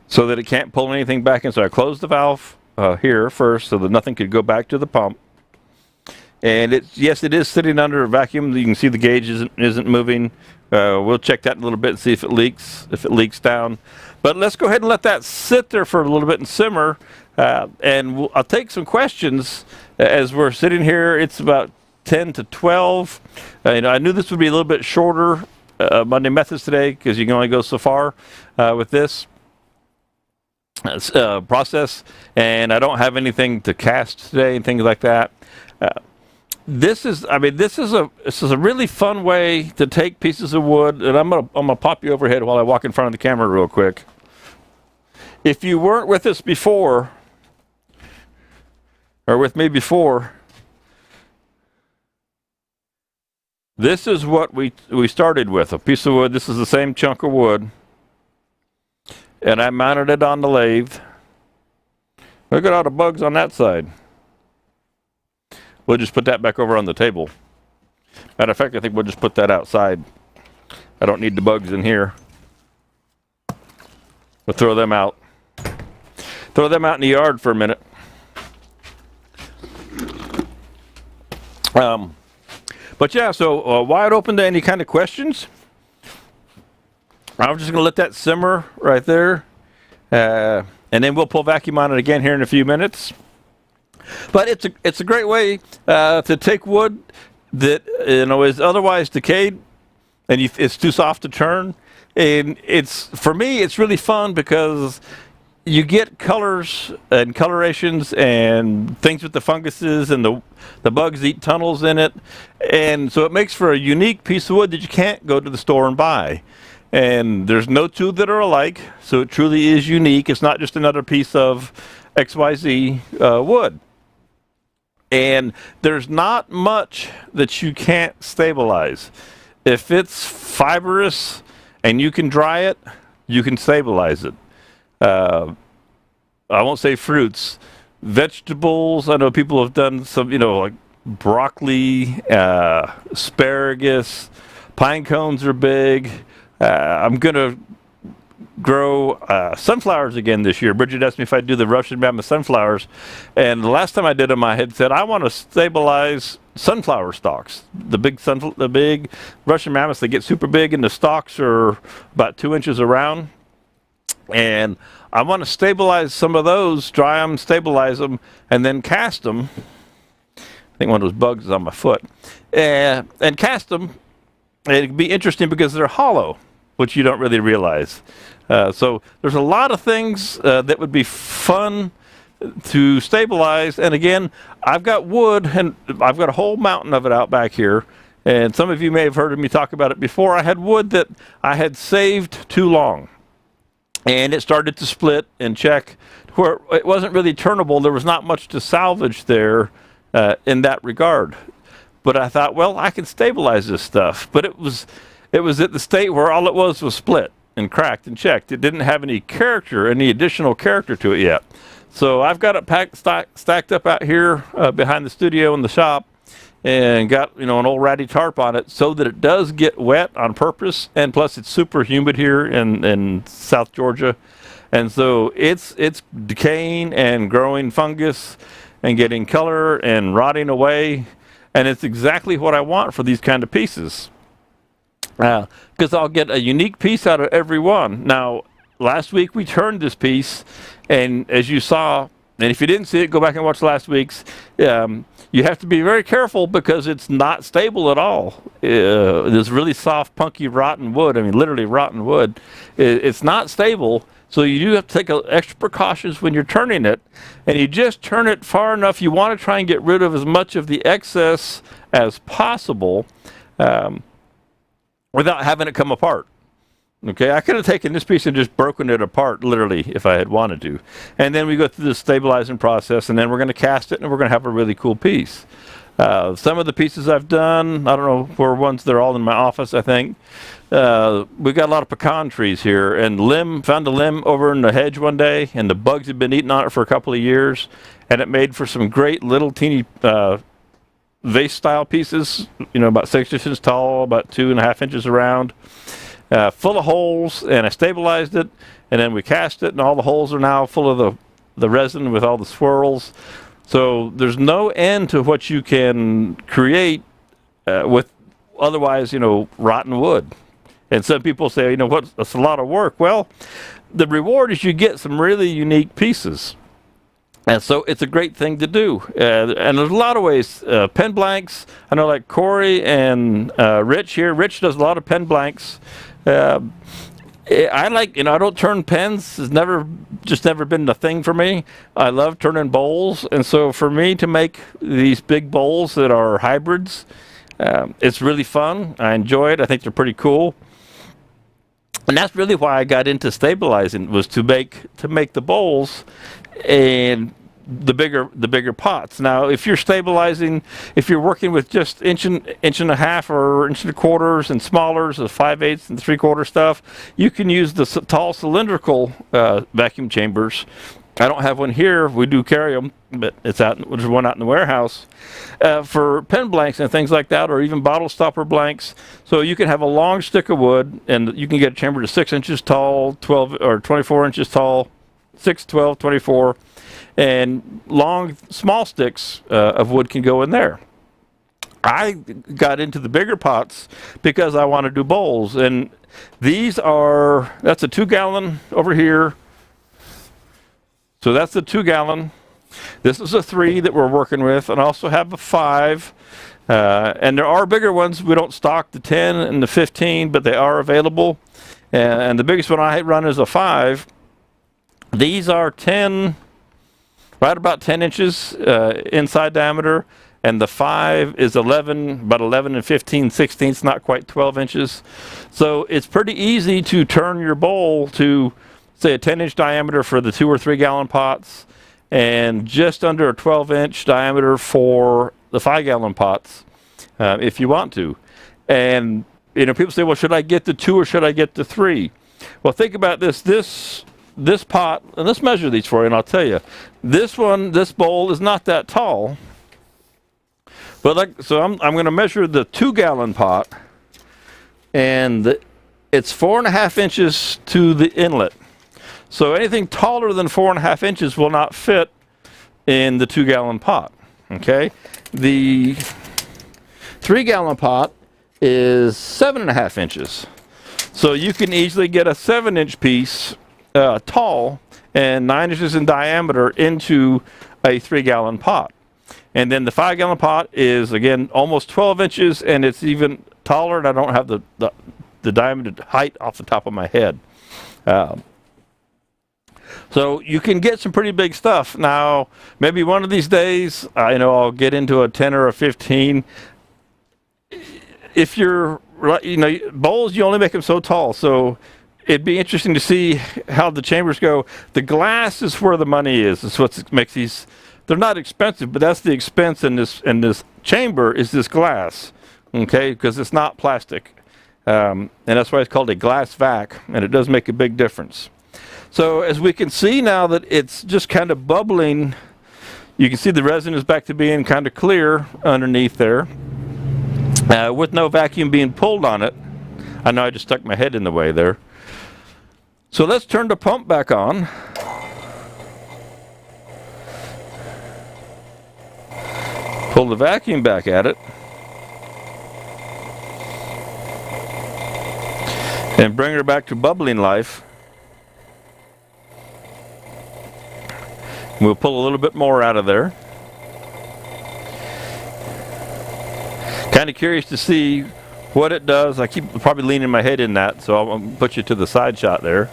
S1: so that it can't pull anything back in. So I close the valve here first so that nothing could go back to the pump. And yes, it is sitting under a vacuum. You can see the gauge isn't moving. We'll check that in a little bit and see if it leaks down. But let's go ahead and let that sit there for a little bit and simmer. And I'll take some questions as we're sitting here. It's about 10 to 12. I knew this would be a little bit shorter Monday Methods today because you can only go so far with this process. And I don't have anything to cast today and things like that. This is a really fun way to take pieces of wood, and I'm gonna pop you overhead while I walk in front of the camera real quick. If you weren't with us before, or with me before, this is what we started with, a piece of wood. This is the same chunk of wood, and I mounted it on the lathe. Look at all the bugs on that side. We'll just put that back over on the table. Matter of fact, I think we'll just put that outside. I don't need the bugs in here. We'll throw them out. Throw them out in the yard for a minute. But yeah, so wide open to any kind of questions. I'm just going to let that simmer right there. And then we'll pull vacuum on it again here in a few minutes. But it's a great way to take wood that is otherwise decayed, and it's too soft to turn. And for me, it's really fun because you get colors and colorations and things with the funguses, and the bugs eat tunnels in it, and so it makes for a unique piece of wood that you can't go to the store and buy. And there's no two that are alike, so it truly is unique. It's not just another piece of XYZ wood. And there's not much that you can't stabilize. If it's fibrous and you can dry it, you can stabilize it. I won't say fruits. Vegetables, I know people have done some, like broccoli, asparagus, pine cones are big. I'm going to grow sunflowers again this year. Bridget asked me if I'd do the Russian Mammoth sunflowers, and the last time I did them, I had said I want to stabilize sunflower stalks. The big Russian Mammoths, they get super big, and the stalks are about 2 inches around. And I want to stabilize some of those, dry them, stabilize them, and then cast them. I think one of those bugs is on my foot. And cast them. It'd be interesting because they're hollow, which you don't really realize. So there's a lot of things that would be fun to stabilize. And again, I've got wood, and I've got a whole mountain of it out back here. And some of you may have heard me talk about it before. I had wood that I had saved too long, and it started to split and check where it wasn't really turnable. There was not much to salvage there in that regard. But I thought, well, I can stabilize this stuff. But it was at the state where all it was split and cracked and checked. It didn't have any character, any additional character to it yet. So I've got it stacked up out here behind the studio in the shop, and got an old ratty tarp on it so that it does get wet on purpose. And plus, it's super humid here in South Georgia, and so it's decaying and growing fungus and getting color and rotting away. And it's exactly what I want for these kind of pieces, because I'll get a unique piece out of every one. Now, last week we turned this piece, and as you saw, and if you didn't see it, go back and watch last week's. You have to be very careful because it's not stable at all. This really soft, punky, rotten wood, I mean literally rotten wood, it's not stable. So you do have to take extra precautions when you're turning it, and you just turn it far enough. You want to try and get rid of as much of the excess as possible without having it come apart. Okay, I could have taken this piece and just broken it apart, literally, if I had wanted to. And then we go through the stabilizing process, and then we're going to cast it, and we're going to have a really cool piece. Some of the pieces I've done, I don't know where ones, they're all in my office, I think. We got a lot of pecan trees here, and found a limb over in the hedge one day, and the bugs had been eating on it for a couple of years, and it made for some great little teeny vase-style pieces, about 6 inches tall, about 2.5 inches around. Full of holes, and I stabilized it, and then we cast it, and all the holes are now full of the resin with all the swirls. So there's no end to what you can create with otherwise, rotten wood. And some people say, what? That's a lot of work. Well, the reward is you get some really unique pieces. And so it's a great thing to do. And there's a lot of ways. Pen blanks, I know like Corey and Rich here. Rich does a lot of pen blanks. I like, I don't turn pens. It's never been the thing for me. I love turning bowls. And so for me to make these big bowls that are hybrids, it's really fun. I enjoy it. I think they're pretty cool. And that's really why I got into stabilizing, was to make the bowls and the bigger pots. Now, if you're stabilizing, if you're working with just inch and a half or inch and a quarters and smallers, the 5/8 and 3/4 stuff, you can use the tall cylindrical vacuum chambers. I don't have one here. We do carry them, but there's one out in the warehouse for pen blanks and things like that, or even bottle stopper blanks. So you can have a long stick of wood, and you can get a chamber to 6 inches tall, 12 or 24 inches tall, 6, 12, 24, and long, small sticks of wood can go in there. I got into the bigger pots because I want to do bowls, and that's a 2-gallon over here. So that's the 2-gallon. This is a 3 that we're working with, and I also have a 5. And there are bigger ones. We don't stock the 10 and the 15, but they are available. And the biggest one I run is a 5. These are right about 10 inches inside diameter, and the 5 is about 11 and 15/16, not quite 12 inches. So it's pretty easy to turn your bowl to, say, a 10-inch diameter for the 2 or 3-gallon pots, and just under a 12-inch diameter for the 5-gallon pots, if you want to. And people say, well, should I get the 2 or should I get the 3? Well, think about this. This pot, and let's measure these for you, and I'll tell you. This bowl is not that tall. But so I'm going to measure the 2-gallon pot, and it's 4.5 inches to the inlet. So anything taller than 4.5 inches will not fit in the 2-gallon pot. Okay, the 3-gallon pot is 7.5 inches. So you can easily get a 7-inch piece tall and 9 inches in diameter into a 3-gallon pot. And then the 5-gallon pot is, again, almost 12 inches, and it's even taller, and I don't have the diameter height off the top of my head. So you can get some pretty big stuff. Now, maybe one of these days, I'll get into a 10 or a 15. If you're, bowls, you only make them so tall. So it'd be interesting to see how the chambers go. The glass is where the money is. It's what makes these. They're not expensive, but that's the expense in this chamber is this glass, okay? Because it's not plastic, and that's why it's called a glass vac, and it does make a big difference. So as we can see now that it's just kind of bubbling, you can see the resin is back to being kind of clear underneath there, with no vacuum being pulled on it. I know I just stuck my head in the way there. So let's turn the pump back on. Pull the vacuum back at it. And bring her back to bubbling life. We'll pull a little bit more out of there. Kind of curious to see what it does. I keep probably leaning my head in that, so I'll put you to the side shot there.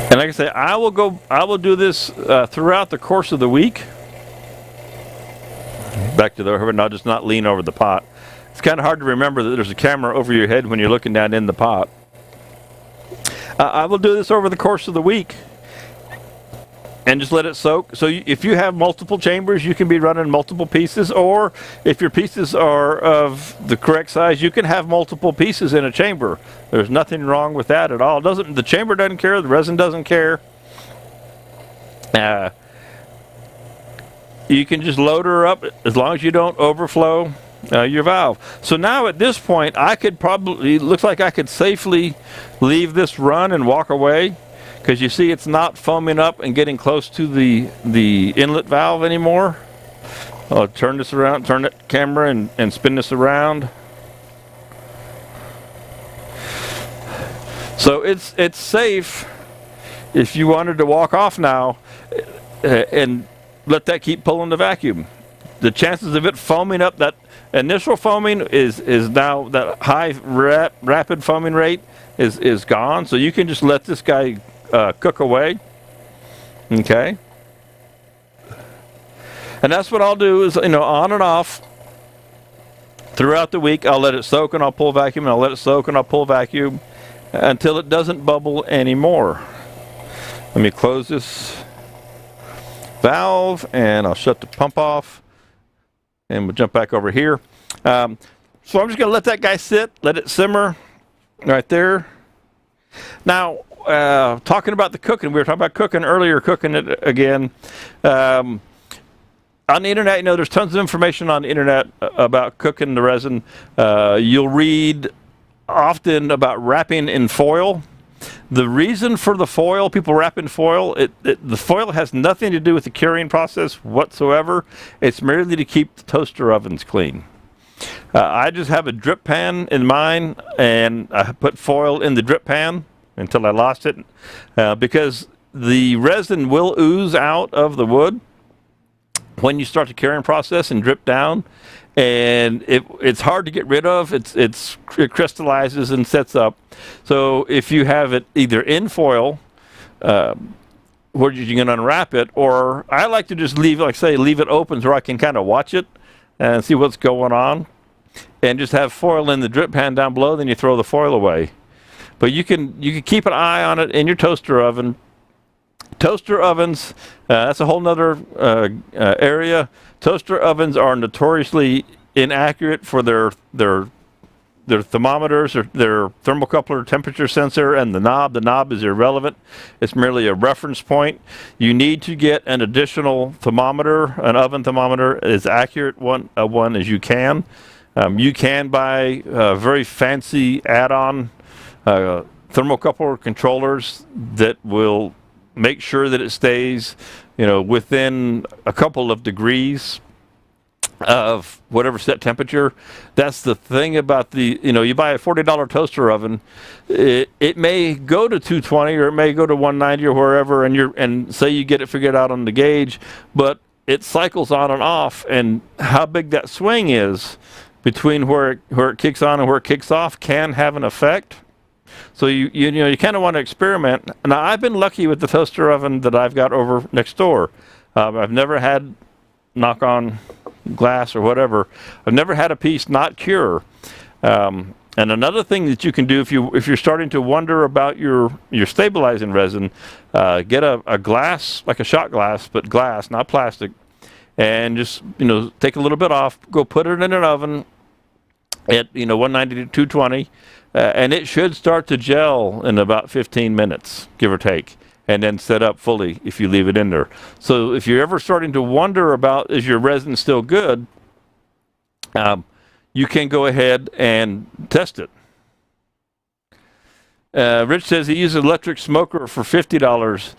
S1: And like I say, I will do this throughout the course of the week. Back to the overhead, I'll just not lean over the pot. It's kind of hard to remember that there's a camera over your head when you're looking down in the pot. I will do this over the course of the week and just let it soak. So if you have multiple chambers, you can be running multiple pieces, or if your pieces are of the correct size, you can have multiple pieces in a chamber. There's nothing wrong with that at all. The chamber doesn't care, the resin doesn't care. You can just load her up as long as you don't overflow your valve. So now at this point, I could probably, looks like I could safely leave this run and walk away, because you see it's not foaming up and getting close to the inlet valve anymore. I'll turn this around, turn the camera and spin this around. So it's safe if you wanted to walk off now and let that keep pulling the vacuum. The chances of it foaming up, that initial foaming is now, that high rapid foaming rate is gone. So you can just let this guy cook away. Okay. And that's what I'll do is, on and off throughout the week. I'll let it soak and I'll pull vacuum, and I'll let it soak and I'll pull vacuum until it doesn't bubble anymore. Let me close this valve and I'll shut the pump off, and we'll jump back over here. So I'm just going to let that guy sit, let it simmer right there. Now, talking about the cooking, we were talking about cooking earlier, cooking it again. On the internet, there's tons of information on the internet about cooking the resin. You'll read often about wrapping in foil. The reason for the foil, people wrap in foil, the foil has nothing to do with the curing process whatsoever. It's merely to keep the toaster ovens clean. I just have a drip pan in mine, and I put foil in the drip pan until I lost it, because the resin will ooze out of the wood when you start the curing process and drip down, and it's hard to get rid of. It crystallizes and sets up. So if you have it either in foil, where you can unwrap it, or I like to just leave it open so I can kind of watch it and see what's going on, and just have foil in the drip pan down below. Then you throw the foil away. But you can keep an eye on it in your toaster oven. Toaster ovens, that's a whole nother area. Toaster ovens are notoriously inaccurate for their thermometers, or their thermocoupler temperature sensor, and the knob. The knob is irrelevant. It's merely a reference point. You need to get an additional thermometer, an oven thermometer, as accurate one as you can. You can buy very fancy add-on thermocoupler controllers that will make sure that it stays, within a couple of degrees of whatever set temperature. That's the thing about you buy a $40 toaster oven, it may go to 220 or it may go to 190 or wherever, and say you get it figured out on the gauge, but it cycles on and off, and how big that swing is between where it kicks on and where it kicks off can have an effect. So you kind of want to experiment. Now, I've been lucky with the toaster oven that I've got over next door. I've never had, knock on glass or whatever, I've never had a piece not cure. And another thing that you can do if you're starting to wonder about your stabilizing resin, get a glass, like a shot glass, but glass, not plastic, and just take a little bit off, go put it in an oven at 190 to 220, and it should start to gel in about 15 minutes, give or take, and then set up fully if you leave it in there. So if you're ever starting to wonder about, is your resin still good, you can go ahead and test it. Rich says he uses an electric smoker for $50.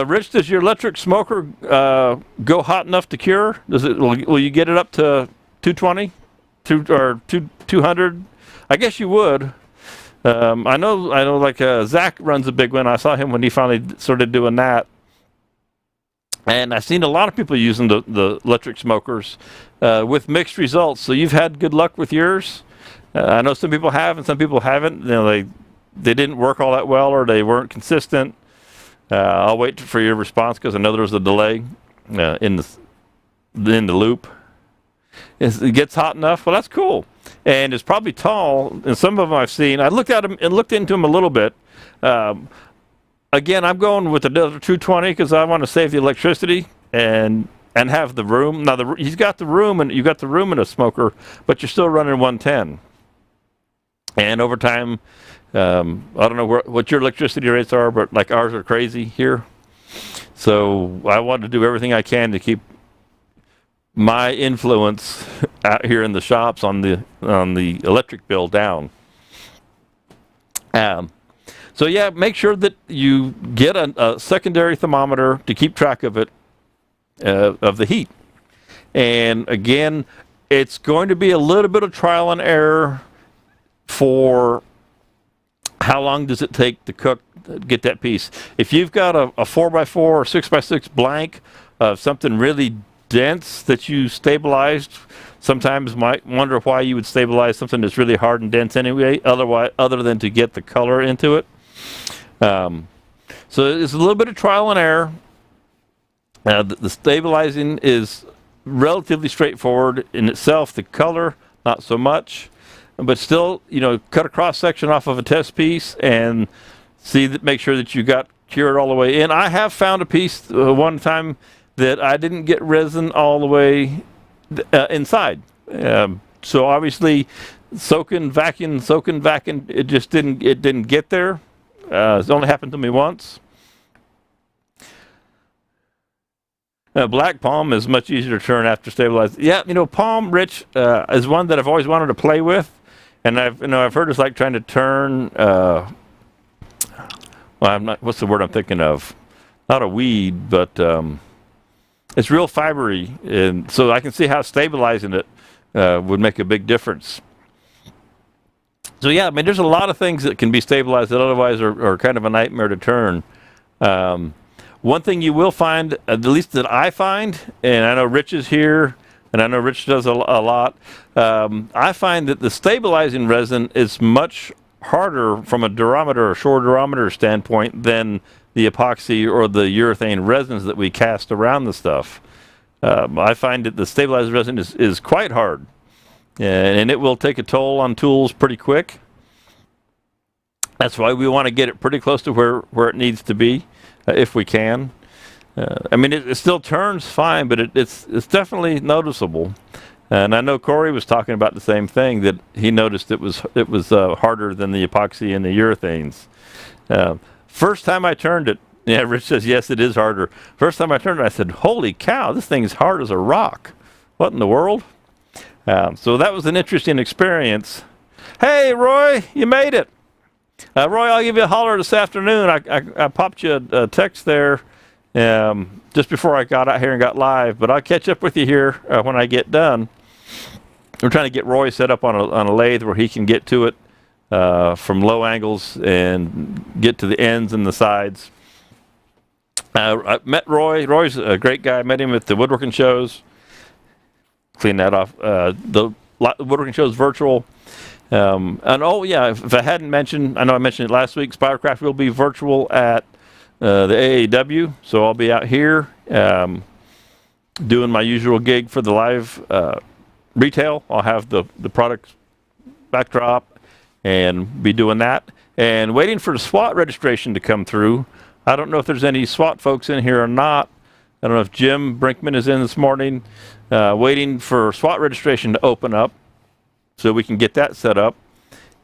S1: Rich, does your electric smoker go hot enough to cure? Will you get it up to 220 or 200? I guess you would. I know. Like Zach runs a big one. I saw him when he finally started doing that. And I've seen a lot of people using the electric smokers with mixed results. So you've had good luck with yours. I know some people have and some people haven't. They didn't work all that well, or they weren't consistent. I'll wait for your response because I know there was a delay in the loop. It gets hot enough. Well, that's cool, and it's probably tall. And some of them I've seen. I looked at them and looked into them a little bit. Again, I'm going with the 220 because I want to save the electricity and have the room. Now, he's got the room, and you've got the room in a smoker, but you're still running 110. And over time, I don't know what your electricity rates are, but like ours are crazy here. So I want to do everything I can to keep my influence out here in the shops on the electric bill down. So yeah, make sure that you get a secondary thermometer to keep track of it, of the heat. And again, it's going to be a little bit of trial and error for how long does it take to get that piece. If you've got a 4x4 or 6x6 blank of something really dense that you stabilized, sometimes might wonder why you would stabilize something that's really hard and dense anyway, other than to get the color into it. So it's a little bit of trial and error. The stabilizing is relatively straightforward in itself. The color, not so much, but still, cut a cross section off of a test piece and make sure that you got cured all the way in. I have found a piece one time that I didn't get resin all the way inside. So obviously, soaking, vacuum, it didn't get there. It's only happened to me once. Black palm is much easier to turn after stabilized. Yeah, palm, Rich, is one that I've always wanted to play with, and I've heard it's like trying to turn. What's the word I'm thinking of? Not a weed, but it's real fibery, and so I can see how stabilizing it would make a big difference. So yeah, there's a lot of things that can be stabilized that otherwise are kind of a nightmare to turn. One thing you will find, at least that I find, and I know Rich is here, and I know Rich does a lot, I find that the stabilizing resin is much harder from a durometer or shore durometer standpoint than the epoxy or the urethane resins that we cast around the stuff. I find that the stabilized resin is quite hard, and it will take a toll on tools pretty quick. That's why we want to get it pretty close to where it needs to be, if we can. It still turns fine, but it's definitely noticeable. And I know Corey was talking about the same thing, that he noticed it was harder than the epoxy and the urethanes. First time I turned it, yeah, Rich says, yes, it is harder. First time I turned it, I said, holy cow, this thing's hard as a rock. What in the world? So that was an interesting experience. Hey, Roy, you made it. Roy, I'll give you a holler this afternoon. I popped you a text there just before I got out here and got live, but I'll catch up with you here when I get done. We're trying to get Roy set up on a lathe where he can get to it from low angles and get to the ends and the sides. I met Roy. Roy's a great guy. I met him at the woodworking shows. Clean that off. The woodworking shows virtual. And oh yeah, if I hadn't mentioned, I know I mentioned it last week. Spirecraft will be virtual at the AAW, so I'll be out here doing my usual gig for the live retail. I'll have the product backdrop and be doing that, and waiting for the SWAT registration to come through. I don't know if there's any SWAT folks in here or not. I don't know if Jim Brinkman is in this morning. Waiting for SWAT registration to open up so we can get that set up.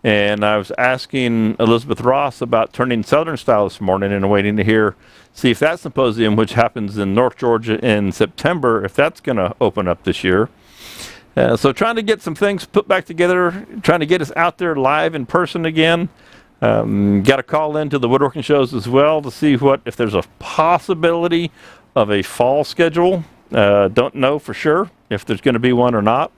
S1: And I was asking Elizabeth Ross about turning Southern style this morning and waiting to see if that symposium, which happens in North Georgia in September, if that's going to open up this year. So trying to get some things put back together, trying to get us out there live in person again. Got to call into the woodworking shows as well to see if there's a possibility of a fall schedule. Don't know for sure if there's going to be one or not.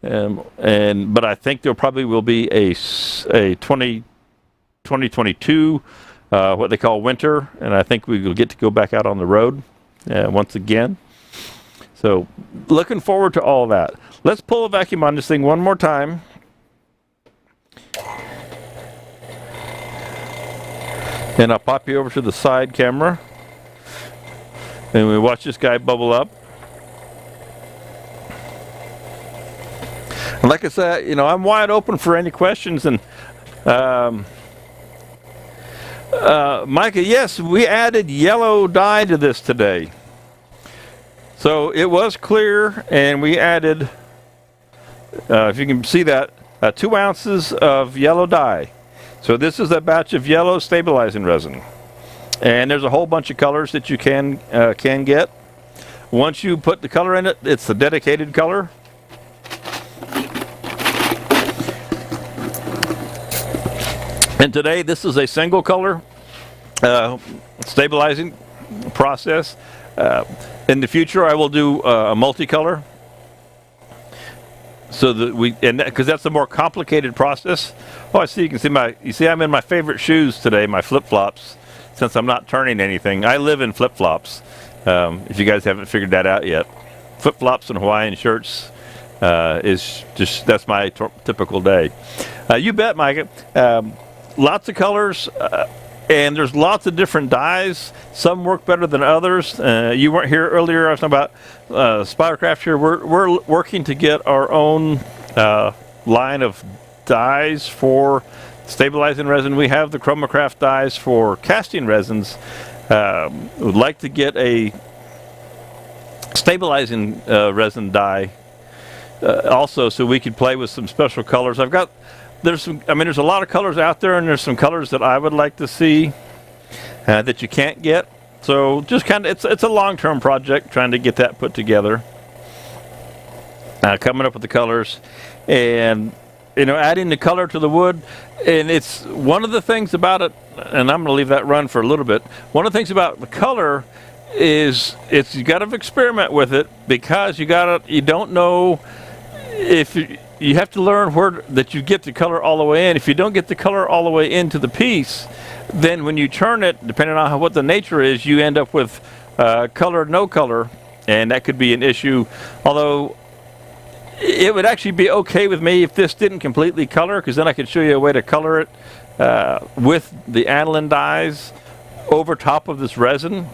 S1: But I think there probably will be a 2022 what they call winter, and I think we will get to go back out on the road once again. So looking forward to all that. Let's pull a vacuum on this thing one more time. And I'll pop you over to the side camera. And we watch this guy bubble up. And like I said, I'm wide open for any questions. And Micah, yes, we added yellow dye to this today. So it was clear, and we added, if you can see that, 2 ounces of yellow dye. So this is a batch of yellow stabilizing resin. And there's a whole bunch of colors that you can get. Once you put the color in it, it's a dedicated color. And today, this is a single color stabilizing process. In the future, I will do a multicolor, so that because that's a more complicated process. Oh, I see. You see I'm in my favorite shoes today, my flip-flops, since I'm not turning anything. I live in flip-flops. If you guys haven't figured that out yet, flip-flops and Hawaiian shirts that's my typical day. You bet, Micah. Lots of colors, and there's lots of different dyes. Some work better than others. You weren't here earlier. I was talking about Spirecraft here. We're working to get our own line of dyes for stabilizing resin. We have the Chromacraft dyes for casting resins. Would like to get a stabilizing resin dye also, so we could play with some special colors. There's a lot of colors out there, and there's some colors that I would like to see that you can't get. So just it's a long-term project trying to get that put together. Coming up with the colors, and adding the color to the wood. And it's one of the things about it, and I'm going to leave that run for a little bit. One of the things about the color is you got to experiment with it, because you don't know if you have to learn that you get the color all the way in. If you don't get the color all the way into the piece, then when you turn it, depending on what the nature is, you end up with color, no color, and that could be an issue. Although it would actually be okay with me if this didn't completely color, because then I could show you a way to color it with the aniline dyes over top of this resin,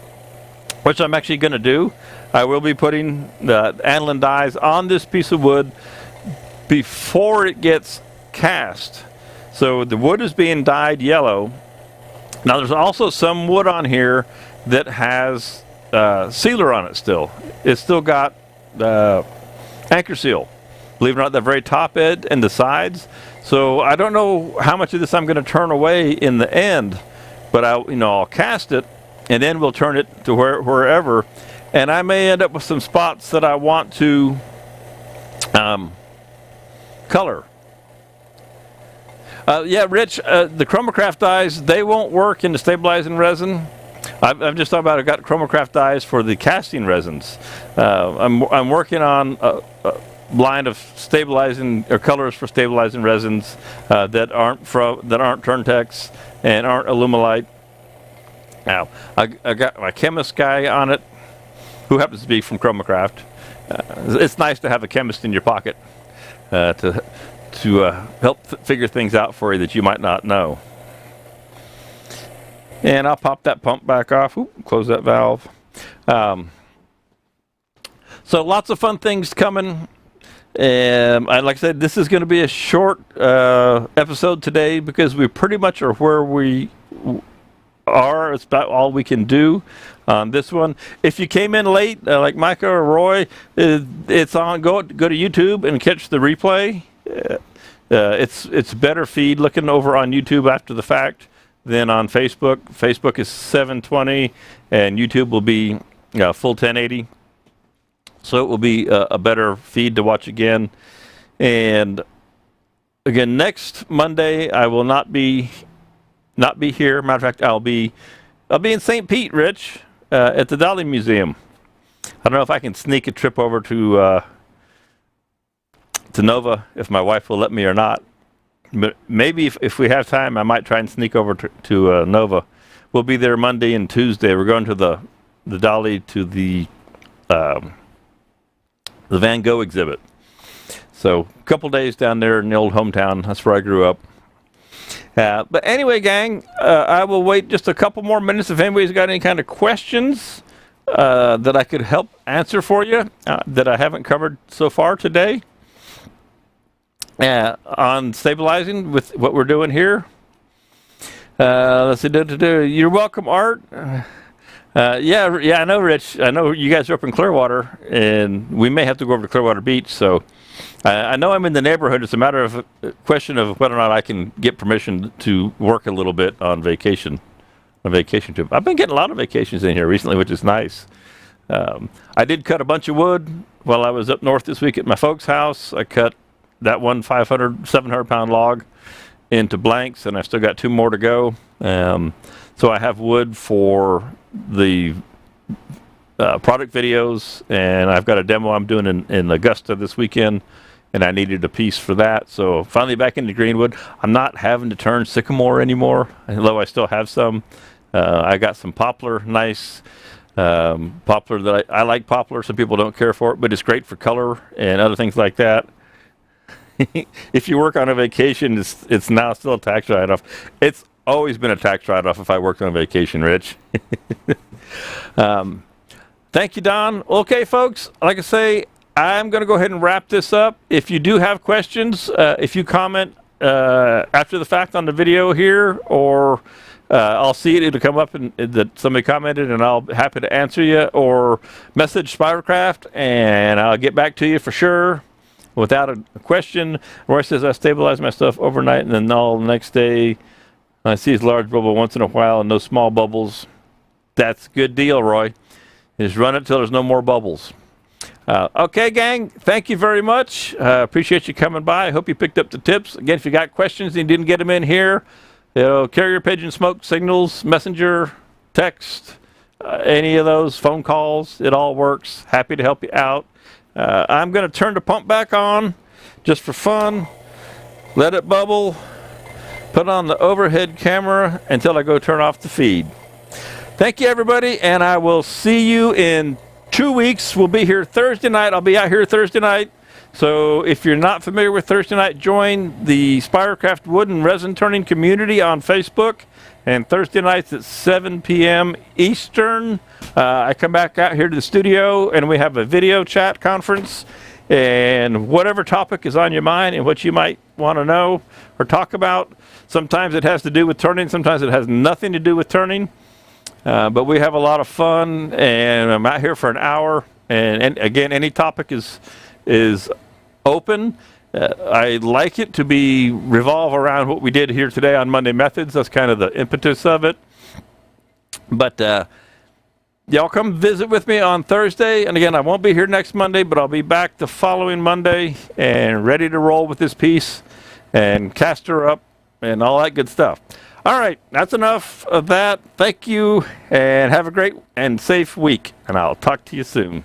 S1: which I'm actually going to do. I will be putting the aniline dyes on this piece of wood before it gets cast. So the wood is being dyed yellow. Now there's also some wood on here that has sealer on it still. It's still got anchor seal, believe it or not, the very top edge and the sides. So I don't know how much of this I'm going to turn away in the end, but I'll cast it, and then we'll turn it to wherever. And I may end up with some spots that I want to color. Yeah, Rich, the Chromacraft dyes, they won't work in the stabilizing resin. I've just thought about it. I've got Chromacraft dyes for the casting resins. I'm working on a line of stabilizing or colors for stabilizing resins that aren't Turntex and aren't Alumilite. Now, I got my chemist guy on it, who happens to be from Chromacraft. It's nice to have a chemist in your pocket to help figure things out for you that you might not know. And I'll pop that pump back off. Oop, close that valve. So lots of fun things coming. Like I said, this is going to be a short episode today because we pretty much are where we are. It's about all we can do on this one. If you came in late, like Micah or Roy, it's on. Go to YouTube and catch the replay. It's better feed looking over on YouTube after the fact than on Facebook. Facebook is 720, and YouTube will be full 1080. So it will be a better feed to watch again. And again, next Monday I will not be here. Matter of fact, I'll be in St. Pete, Rich, at the Dali Museum. I don't know if I can sneak a trip over to Nova if my wife will let me or not. But maybe if we have time, I might try and sneak over to Nova. We'll be there Monday and Tuesday. We're going to the Dali to the Van Gogh exhibit. So a couple days down there in the old hometown. That's where I grew up. But anyway, gang, I will wait just a couple more minutes if anybody's got any kind of questions that I could help answer for you that I haven't covered so far today on stabilizing with what we're doing here. Let's see. You're welcome, Art. Yeah, I know, Rich. I know you guys are up in Clearwater, and we may have to go over to Clearwater Beach. So I know I'm in the neighborhood. It's a matter of a question of whether or not I can get permission to work a little bit on vacation trip. I've been getting a lot of vacations in here recently, which is nice. I did cut a bunch of wood while I was up north this week at my folks' house. I cut that one 700-pound log into blanks, and I've still got 2 more to go. So I have wood for the product videos, and I've got a demo I'm doing in Augusta this weekend, and I needed a piece for that. So finally back into greenwood. I'm not having to turn sycamore anymore, although I still have some. I got some poplar, nice poplar that I like poplar. Some people don't care for it, but it's great for color and other things like that. If you work on a vacation, it's now still a tax write-off. It's always been a tax write-off if I worked on a vacation, Rich. Thank you, Don. Okay, folks, like I say, I'm going to go ahead and wrap this up. If you do have questions, if you comment after the fact on the video here, or I'll see it, it'll come up and that somebody commented, and I'll be happy to answer you, or message Spiracraft, and I'll get back to you for sure. Without a question. Roy says I stabilize my stuff overnight, and then all the next day I see his large bubble once in a while and no small bubbles. That's a good deal, Roy. Just run it till there's no more bubbles. Okay, gang, thank you very much. Appreciate you coming by. I hope you picked up the tips. Again, if you got questions and you didn't get them in here, carrier pigeon, smoke signals, messenger, text, any of those, phone calls, it all works. Happy to help you out. I'm going to turn the pump back on just for fun. Let it bubble. Put on the overhead camera until I go turn off the feed. Thank you, everybody, and I will see you in 2 weeks. We'll be here Thursday night. I'll be out here Thursday night. So if you're not familiar with Thursday night, join the Spiracraft Wood and Resin Turning community on Facebook. And Thursday nights at 7 p.m. Eastern, I come back out here to the studio, and we have a video chat conference. And whatever topic is on your mind and what you might want to know or talk about, sometimes it has to do with turning, sometimes it has nothing to do with turning. But we have a lot of fun, and I'm out here for an hour. And again, any topic is open. I like it to be revolve around what we did here today on Monday Methods. That's kind of the impetus of it. But y'all come visit with me on Thursday. And again, I won't be here next Monday, but I'll be back the following Monday and ready to roll with this piece and cast her up and all that good stuff. All right, that's enough of that. Thank you, and have a great and safe week. And I'll talk to you soon.